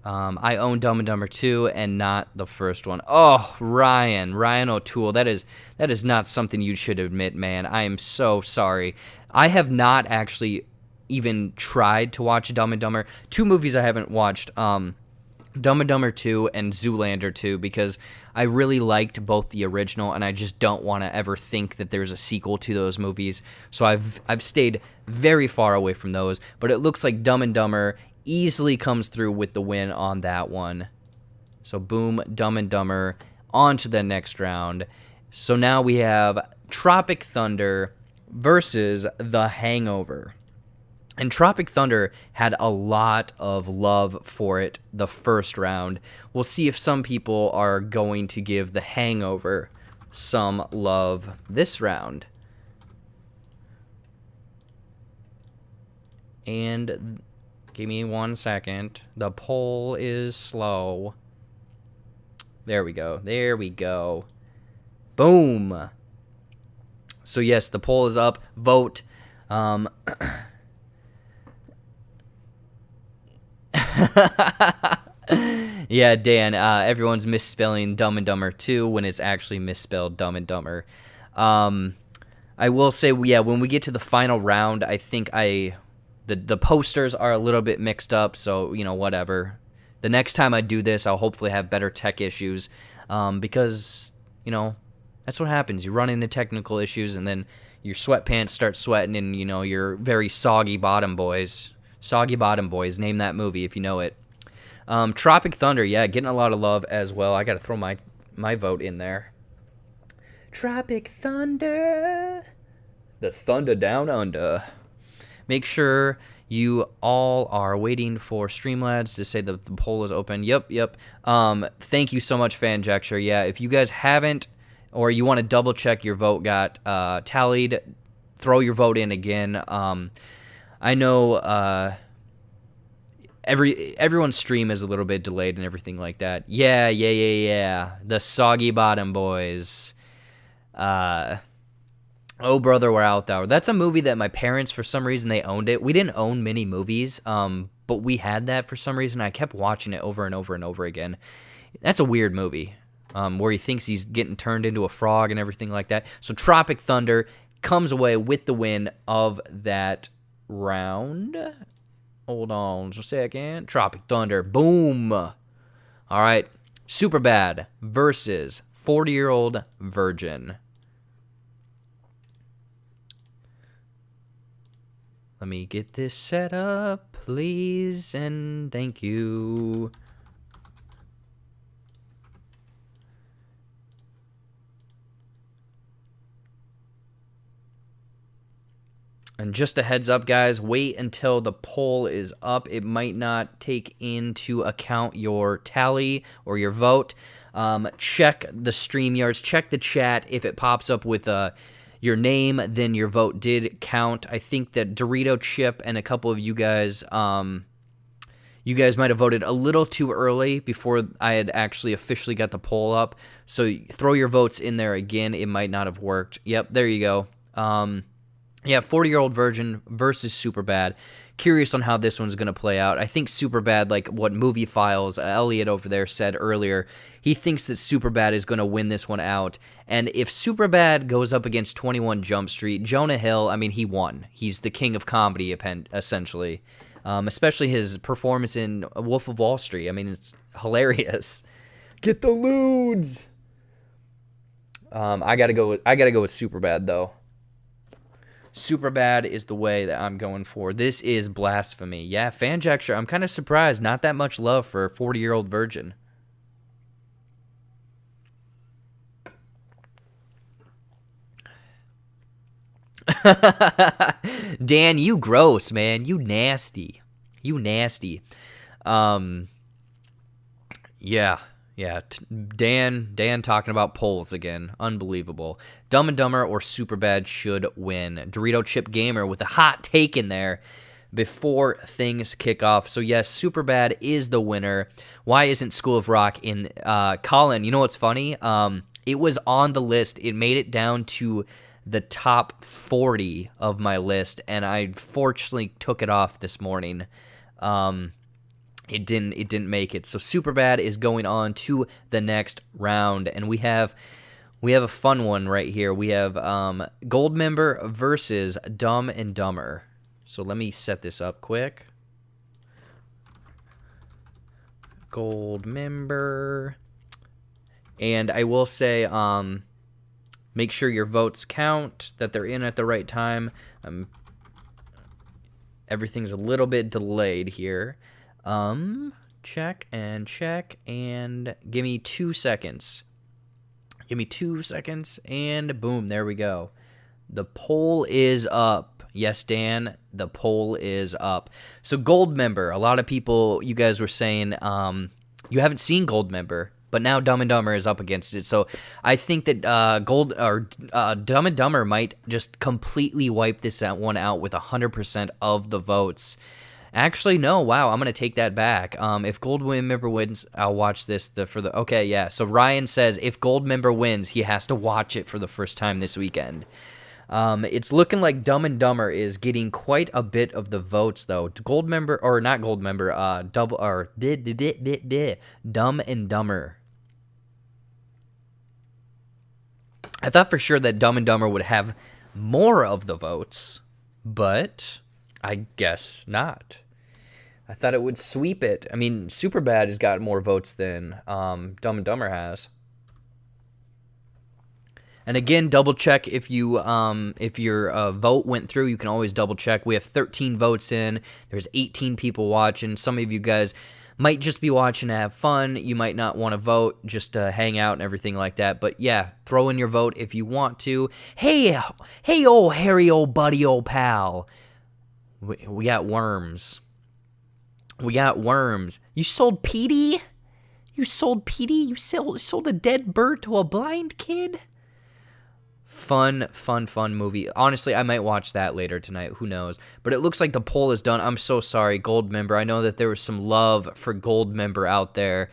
I own Dumb and Dumber 2 and not the first one. Oh, Ryan O'Toole. That is not something you should admit, man. I am so sorry. I have not actually even tried to watch Dumb and Dumber. Two movies I haven't watched. Dumb and Dumber 2 and Zoolander 2 because I really liked both the original and I just don't want to ever think that there's a sequel to those movies. So I've stayed very far away from those, but it looks like Dumb and Dumber easily comes through with the win on that one. So boom, Dumb and Dumber on to the next round. So now we have Tropic Thunder versus The Hangover. And Tropic Thunder had a lot of love for it the first round. We'll see if some people are going to give The Hangover some love this round. And give me 1 second. The poll is slow. There we go. There we go. Boom. So yes, the poll is up. Vote. Yeah, Dan, everyone's misspelling Dumb and Dumber 2 when it's actually misspelled Dumb and Dumber. I will say, yeah, when we get to the final round, I think the posters are a little bit mixed up, so, you know, whatever. The next time I do this, I'll hopefully have better tech issues, because, you know, that's what happens. You run into technical issues, and then your sweatpants start sweating, and, you know, your very soggy bottom boys Soggy Bottom Boys. Name that movie if you know it. Tropic Thunder, yeah, getting a lot of love as well. I got to throw my vote in there. Tropic Thunder. The Thunder Down Under. Make sure you all are waiting for Streamlabs to say that the poll is open. Yep. Thank you so much, Fanjecture. Yeah, if you guys haven't, or you want to double check your vote got tallied, throw your vote in again. I know everyone's stream is a little bit delayed and everything like that. Yeah. The Soggy Bottom Boys. Oh, Brother, We're Out There. That's a movie that my parents, for some reason, they owned it. We didn't own many movies, but we had that for some reason. I kept watching it over and over and over again. That's a weird movie, where he thinks he's getting turned into a frog and everything like that. So Tropic Thunder comes away with the win of that round. Hold on just a second. Tropic Thunder. Boom. All right. Superbad versus 40-Year-Old Virgin. Let me get this set up, please, and thank you. And just a heads up, guys, wait until the poll is up. It might not take into account your tally or your vote. Check the StreamYards, check the chat. If it pops up with your name, then your vote did count. I think that Dorito Chip and a couple of you guys might have voted a little too early before I had actually officially got the poll up. So throw your votes in there again. It might not have worked. Yep, there you go. Yeah, 40-Year-Old Virgin versus Superbad. Curious on how this one's going to play out. I think Superbad, like what Movie Files, Elliot over there said earlier, he thinks that Superbad is going to win this one out. And if Superbad goes up against 21 Jump Street, Jonah Hill, I mean, he won. He's the king of comedy, essentially. Especially his performance in Wolf of Wall Street. I mean, it's hilarious. Get the lewds! I gotta go with Superbad, though. Superbad is the way that I'm going for. This is blasphemy. Yeah, Fanjecture, I'm kind of surprised. Not that much love for a 40-Year-Old Virgin. Dan, you gross, man. You nasty. Yeah, Dan talking about polls again. Unbelievable. Dumb and Dumber or Superbad should win. Dorito Chip Gamer with a hot take in there before things kick off. So yes, Superbad is the winner. Why isn't School of Rock in? Colin, you know what's funny? It was on the list. It made it down to the top 40 of my list, and I fortunately took it off this morning. It didn't make it. So Superbad is going on to the next round, and we have a fun one right here. We have Goldmember versus Dumb and Dumber. So let me set this up quick. Goldmember, and I will say, make sure your votes count, that they're in at the right time. Everything's a little bit delayed here. Check, and give me 2 seconds. And boom, there we go. The poll is up. Yes, Dan, the poll is up. So Goldmember, a lot of people, you guys were saying, you haven't seen Goldmember, but now Dumb and Dumber is up against it. So I think that Dumb and Dumber might just completely wipe this one out with 100% of the votes. Actually, no. Wow, I'm going to take that back. If Goldmember wins, I'll watch this okay, yeah. So Ryan says if Goldmember wins, he has to watch it for the first time this weekend. It's looking like Dumb and Dumber is getting quite a bit of the votes, though. Goldmember, or not Goldmember, Dumb and Dumber. I thought for sure that Dumb and Dumber would have more of the votes, but I guess not. I thought it would sweep it. I mean, Superbad has got more votes than Dumb and Dumber has. And again, double check if your vote went through. You can always double check. We have 13 votes in. There's 18 people watching. Some of you guys might just be watching to have fun. You might not want to vote, just to hang out and everything like that. But yeah, throw in your vote if you want to. Hey, old Harry, old buddy, old pal. We got worms. We got worms. You sold Petey? You sold Petey? You sold a dead bird to a blind kid? Fun movie. Honestly, I might watch that later tonight. Who knows? But it looks like the poll is done. I'm so sorry, Gold Member. I know that there was some love for Gold Member out there.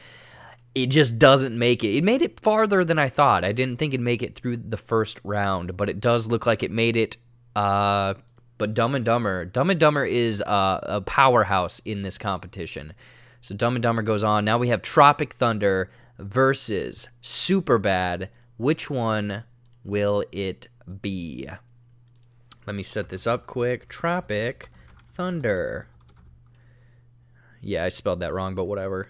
It just doesn't make it. It made it farther than I thought. I didn't think it'd make it through the first round, but it does look like it made it. But Dumb and Dumber is a powerhouse in this competition. So Dumb and Dumber goes on. Now we have Tropic Thunder versus Superbad. Which one will it be? Let me set this up quick. Tropic Thunder. Yeah, I spelled that wrong, but whatever.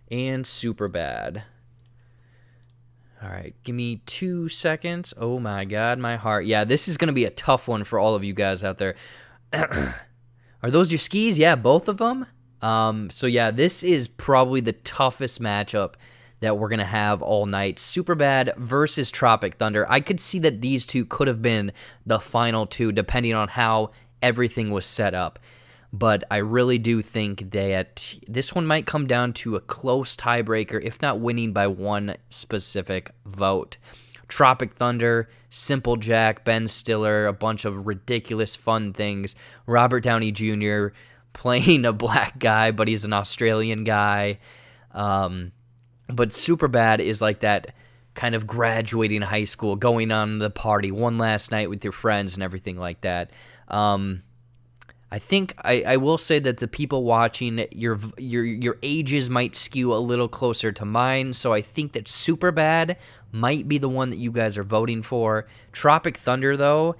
And Superbad. All right, give me 2 seconds. Oh my God, my heart. Yeah, this is going to be a tough one for all of you guys out there. Are those your skis? Yeah, both of them. So yeah, this is probably the toughest matchup that we're going to have all night. Superbad versus Tropic Thunder. I could see that these two could have been the final two, depending on how everything was set up. But I really do think that this one might come down to a close tiebreaker, if not winning by one specific vote. Tropic Thunder, Simple Jack, Ben Stiller, a bunch of ridiculous fun things. Robert Downey Jr. playing a black guy, but he's an Australian guy. But Superbad is like that kind of graduating high school, going on the party one last night with your friends and everything like that. I think I will say that the people watching, your ages might skew a little closer to mine, so I think that Superbad might be the one that you guys are voting for. Tropic Thunder, though,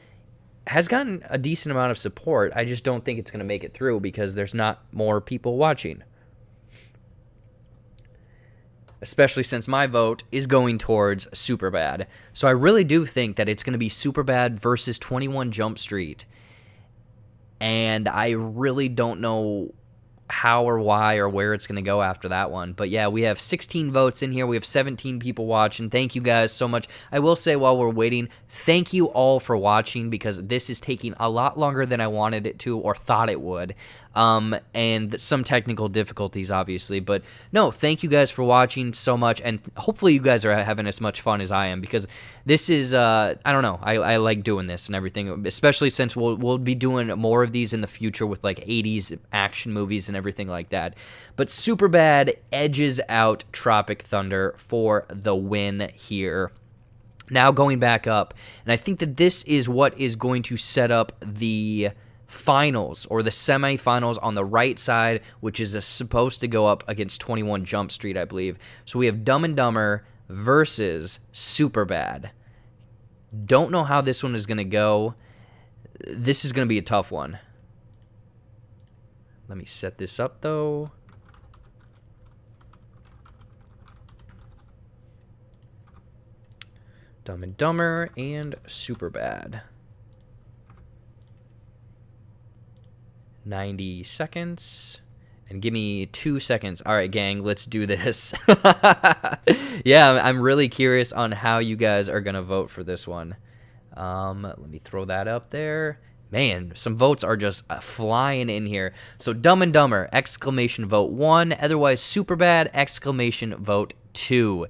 has gotten a decent amount of support. I just don't think it's going to make it through because there's not more people watching. Especially since my vote is going towards Superbad. So I really do think that it's going to be Superbad versus 21 Jump Street. And I really don't know how or why or where it's going to go after that one. But yeah, we have 16 votes in here. We have 17 people watching. Thank you guys so much. I will say while we're waiting, thank you all for watching because this is taking a lot longer than I wanted it to or thought it would. And some technical difficulties, obviously. But no, thank you guys for watching so much. And hopefully you guys are having as much fun as I am because this is, I don't know, I like doing this and everything, especially since we'll be doing more of these in the future with like 80s action movies and everything like that. But Superbad edges out Tropic Thunder for the win here. Now going back up, and I think that this is what is going to set up the finals or the semifinals on the right side, which is supposed to go up against 21 Jump Street, I believe. So we have Dumb and Dumber versus Superbad. Don't know how this one is going to go. This is going to be a tough one. Let me set this up, though. Dumb and Dumber and Superbad. 90 seconds. And give me 2 seconds. All right, gang, let's do this. Yeah, I'm really curious on how you guys are going to vote for this one. Let me throw that up there. Man, some votes are just flying in here. So Dumb and Dumber, exclamation vote 1. Otherwise, Superbad, exclamation vote 2.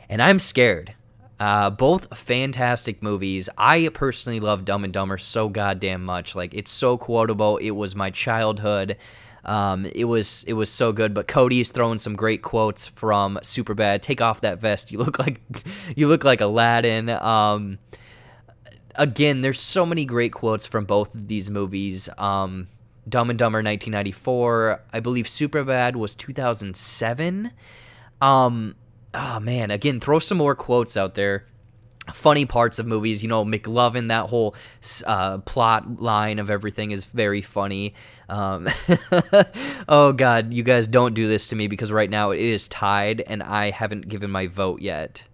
And I'm scared. Both fantastic movies. I personally love Dumb and Dumber so goddamn much. Like, it's so quotable. It was my childhood. It was so good. But Cody's throwing some great quotes from Superbad. Take off that vest. You look like Aladdin. Again, there's so many great quotes from both of these movies. Dumb and Dumber 1994. I believe Superbad was 2007. Oh, man, again, throw some more quotes out there. Funny parts of movies, you know, McLovin, that whole plot line of everything is very funny. Oh, God, you guys don't do this to me because right now it is tied and I haven't given my vote yet.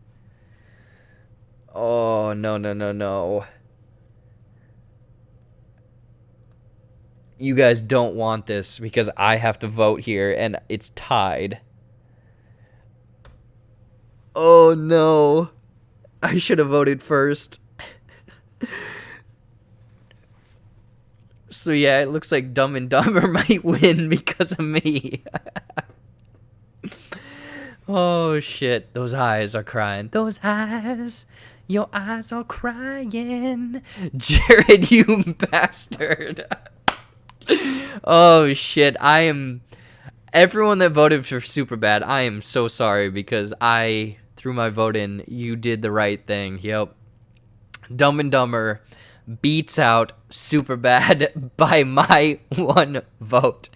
Oh, no, no, no, no. You guys don't want this because I have to vote here and it's tied. Oh, no. I should have voted first. So yeah, it looks like Dumb and Dumber might win because of me. Oh shit, those eyes are crying. Those eyes, your eyes are crying. Jared, you bastard. Oh shit, everyone that voted for Superbad, I am so sorry because I threw my vote in. You did the right thing. Yep. Dumb and Dumber beats out Superbad by my 1 vote.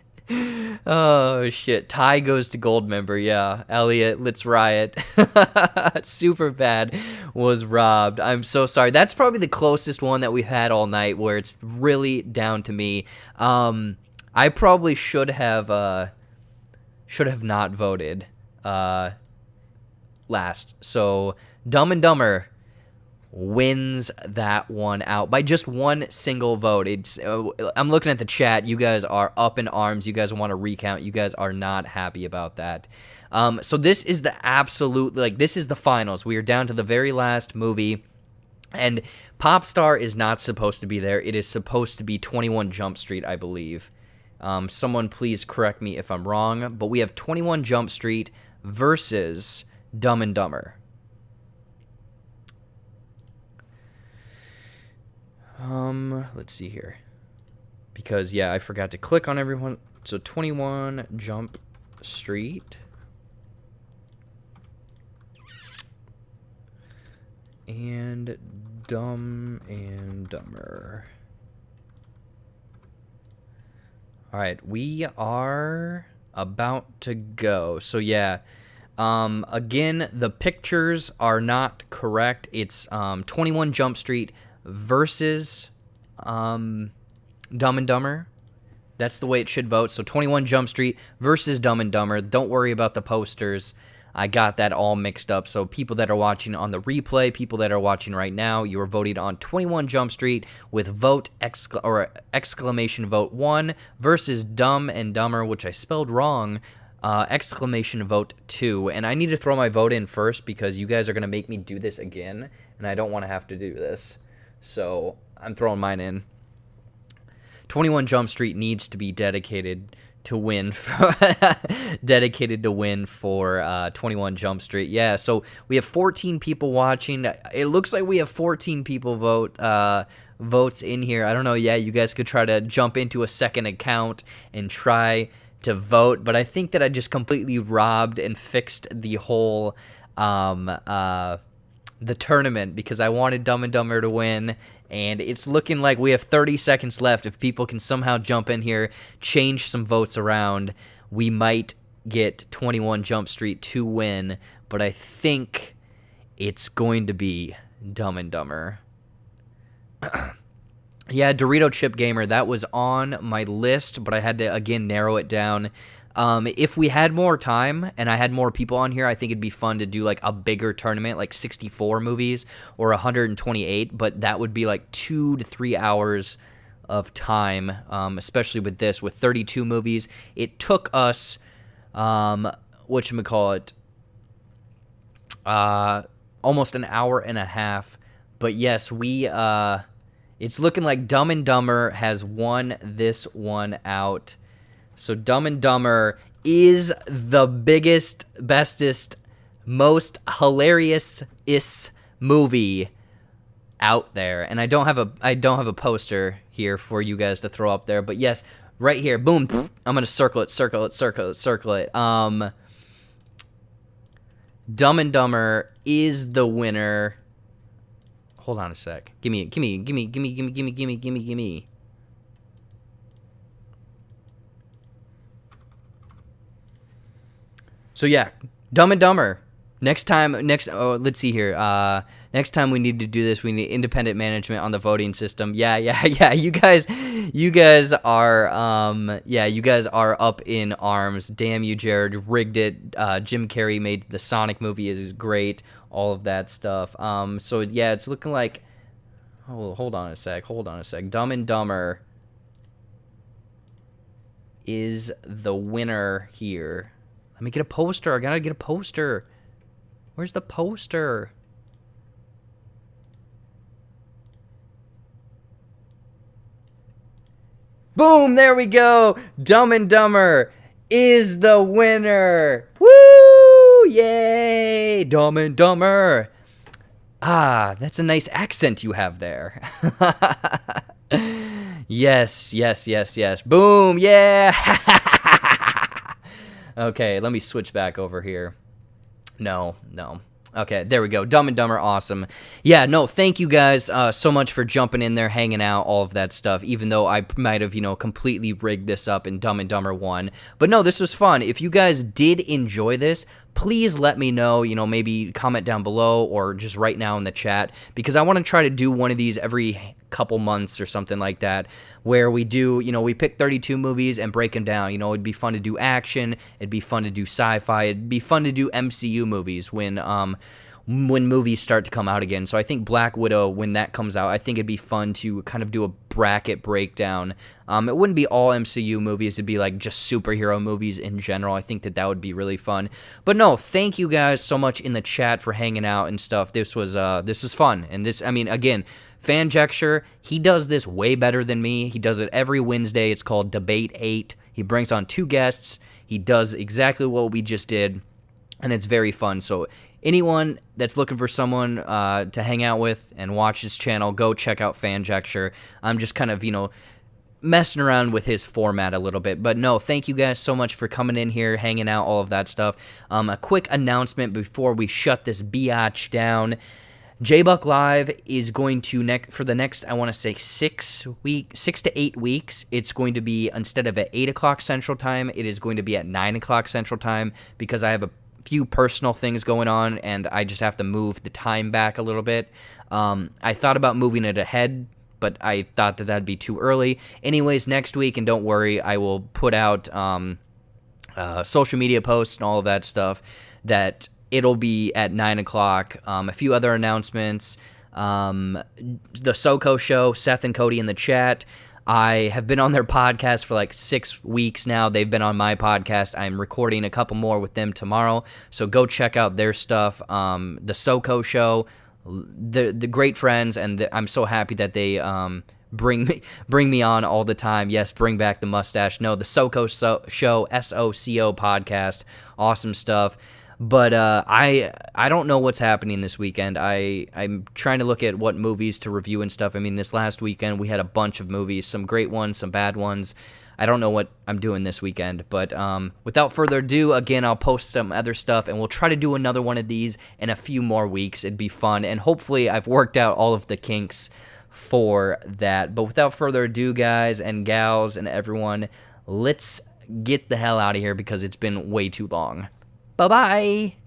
Oh shit. Tie goes to Goldmember. Yeah. Elliot, let's riot. Superbad was robbed. I'm so sorry. That's probably the closest one that we've had all night where it's really down to me. I probably should have not voted last. So Dumb and Dumber wins that one out by just 1 single vote. I'm looking at the chat. You guys are up in arms. You guys want to recount. You guys are not happy about that. So this is the absolute, this is the finals. We are down to the very last movie. And Popstar is not supposed to be there. It is supposed to be 21 Jump Street, I believe. Someone please correct me if I'm wrong. But we have 21 Jump Street versus Dumb and Dumber. Let's see here. Because, yeah, I forgot to click on everyone. So 21 Jump Street. And Dumb and Dumber. Alright, we are about to go. So, yeah. Again, the pictures are not correct. It's 21 Jump Street versus Dumb and Dumber. That's the way it should vote. So 21 Jump Street versus Dumb and Dumber. Don't worry about the posters. I got that all mixed up. So people that are watching on the replay, people that are watching right now, you are voting on 21 Jump Street with exclamation vote 1 versus Dumb and Dumber, which I spelled wrong, exclamation vote 2. And I need to throw my vote in first because you guys are going to make me do this again, and I don't want to have to do this. So I'm throwing mine in. 21 Jump Street needs to be dedicated to win for 21 Jump Street. Yeah, so we have 14 people watching. It looks like we have 14 people votes in here. I don't know. Yeah, you guys could try to jump into a second account and try to vote, but I think that I just completely robbed and fixed the whole the tournament because I wanted Dumb and Dumber to win, and it's looking like we have 30 seconds left. If people can somehow jump in here, change some votes around, we might get 21 Jump Street to win, but I think it's going to be Dumb and Dumber. Yeah, Dorito Chip Gamer, that was on my list, but I had to, again, narrow it down. If we had more time and I had more people on here, I think it'd be fun to do like a bigger tournament, like 64 movies or 128, but that would be like 2 to 3 hours of time, especially with this, with 32 movies. It took us, whatchamacallit, almost an hour and a half, but yes, it's looking like Dumb and Dumber has won this one out. So Dumb and Dumber is the biggest, bestest, most hilarious-ist movie out there. And I don't have a poster here for you guys to throw up there, but yes, right here, boom, I'm gonna circle it. Dumb and Dumber is the winner. Hold on a sec. Gimme. So yeah, Dumb and Dumber Let's see here. Next time we need to do this, we need independent management on the voting system. Yeah. You guys are up in arms. Damn you, Jared, rigged it. Jim Carrey made the Sonic movie is great. All of that stuff. So yeah, it's looking like. Oh, hold on a sec. Dumb and Dumber is the winner here. Let me get a poster. I gotta get a poster. Where's the poster? Boom, there we go. Dumb and Dumber is the winner. Woo! Yay! Dumb and Dumber. Ah, that's a nice accent you have there. Yes. Boom, yeah. Okay, let me switch back over here. No. Okay, there we go. Dumb and Dumber, awesome. Yeah, no, thank you guys so much for jumping in there, hanging out, all of that stuff, even though I might have, completely rigged this up and Dumb and Dumber won. But no, this was fun. If you guys did enjoy this, please let me know, maybe comment down below or just right now in the chat, because I want to try to do one of these every couple months or something like that, where we do, we pick 32 movies and break them down. It'd be fun to do action, it'd be fun to do sci-fi, it'd be fun to do MCU movies when movies start to come out again. So I think Black Widow, when that comes out, I think it'd be fun to kind of do a bracket breakdown. It wouldn't be all MCU movies, it'd be like just superhero movies in general. I think that would be really fun. But no, thank you guys so much in the chat for hanging out and stuff. This was fun. And again, Fanjecture, he does this way better than me. He does it every Wednesday. It's called Debate 8. He brings on 2 guests. He does exactly what we just did, and it's very fun. So anyone that's looking for someone to hang out with and watch his channel, go check out Fanjecture. I'm just kind of, messing around with his format a little bit. But no, thank you guys so much for coming in here, hanging out, all of that stuff. A quick announcement before we shut this biatch down. JBuck Live is going to, for the next, I want to say 6 to 8 weeks, it's going to be, instead of at 8 o'clock Central Time, it is going to be at 9 o'clock Central Time, because I have a few personal things going on, and I just have to move the time back a little bit. I thought about moving it ahead, but I thought that'd be too early. Anyways, next week, and don't worry, I will put out social media posts and all of that stuff, that it'll be at 9 o'clock. A few other announcements. The SoCo Show, Seth and Cody in the chat. I have been on their podcast for like 6 weeks now. They've been on my podcast. I'm recording a couple more with them tomorrow. So go check out their stuff. The SoCo Show, the great friends, and I'm so happy that they bring me on all the time. Yes, bring back the mustache. No, the SoCo Show, SOCO podcast. Awesome stuff. But I don't know what's happening this weekend. I'm trying to look at what movies to review and stuff. I mean, this last weekend we had a bunch of movies, some great ones, some bad ones. I don't know what I'm doing this weekend. But without further ado, again, I'll post some other stuff, and we'll try to do another one of these in a few more weeks. It'd be fun, and hopefully I've worked out all of the kinks for that. But without further ado, guys and gals and everyone, let's get the hell out of here, because it's been way too long. Bye-bye.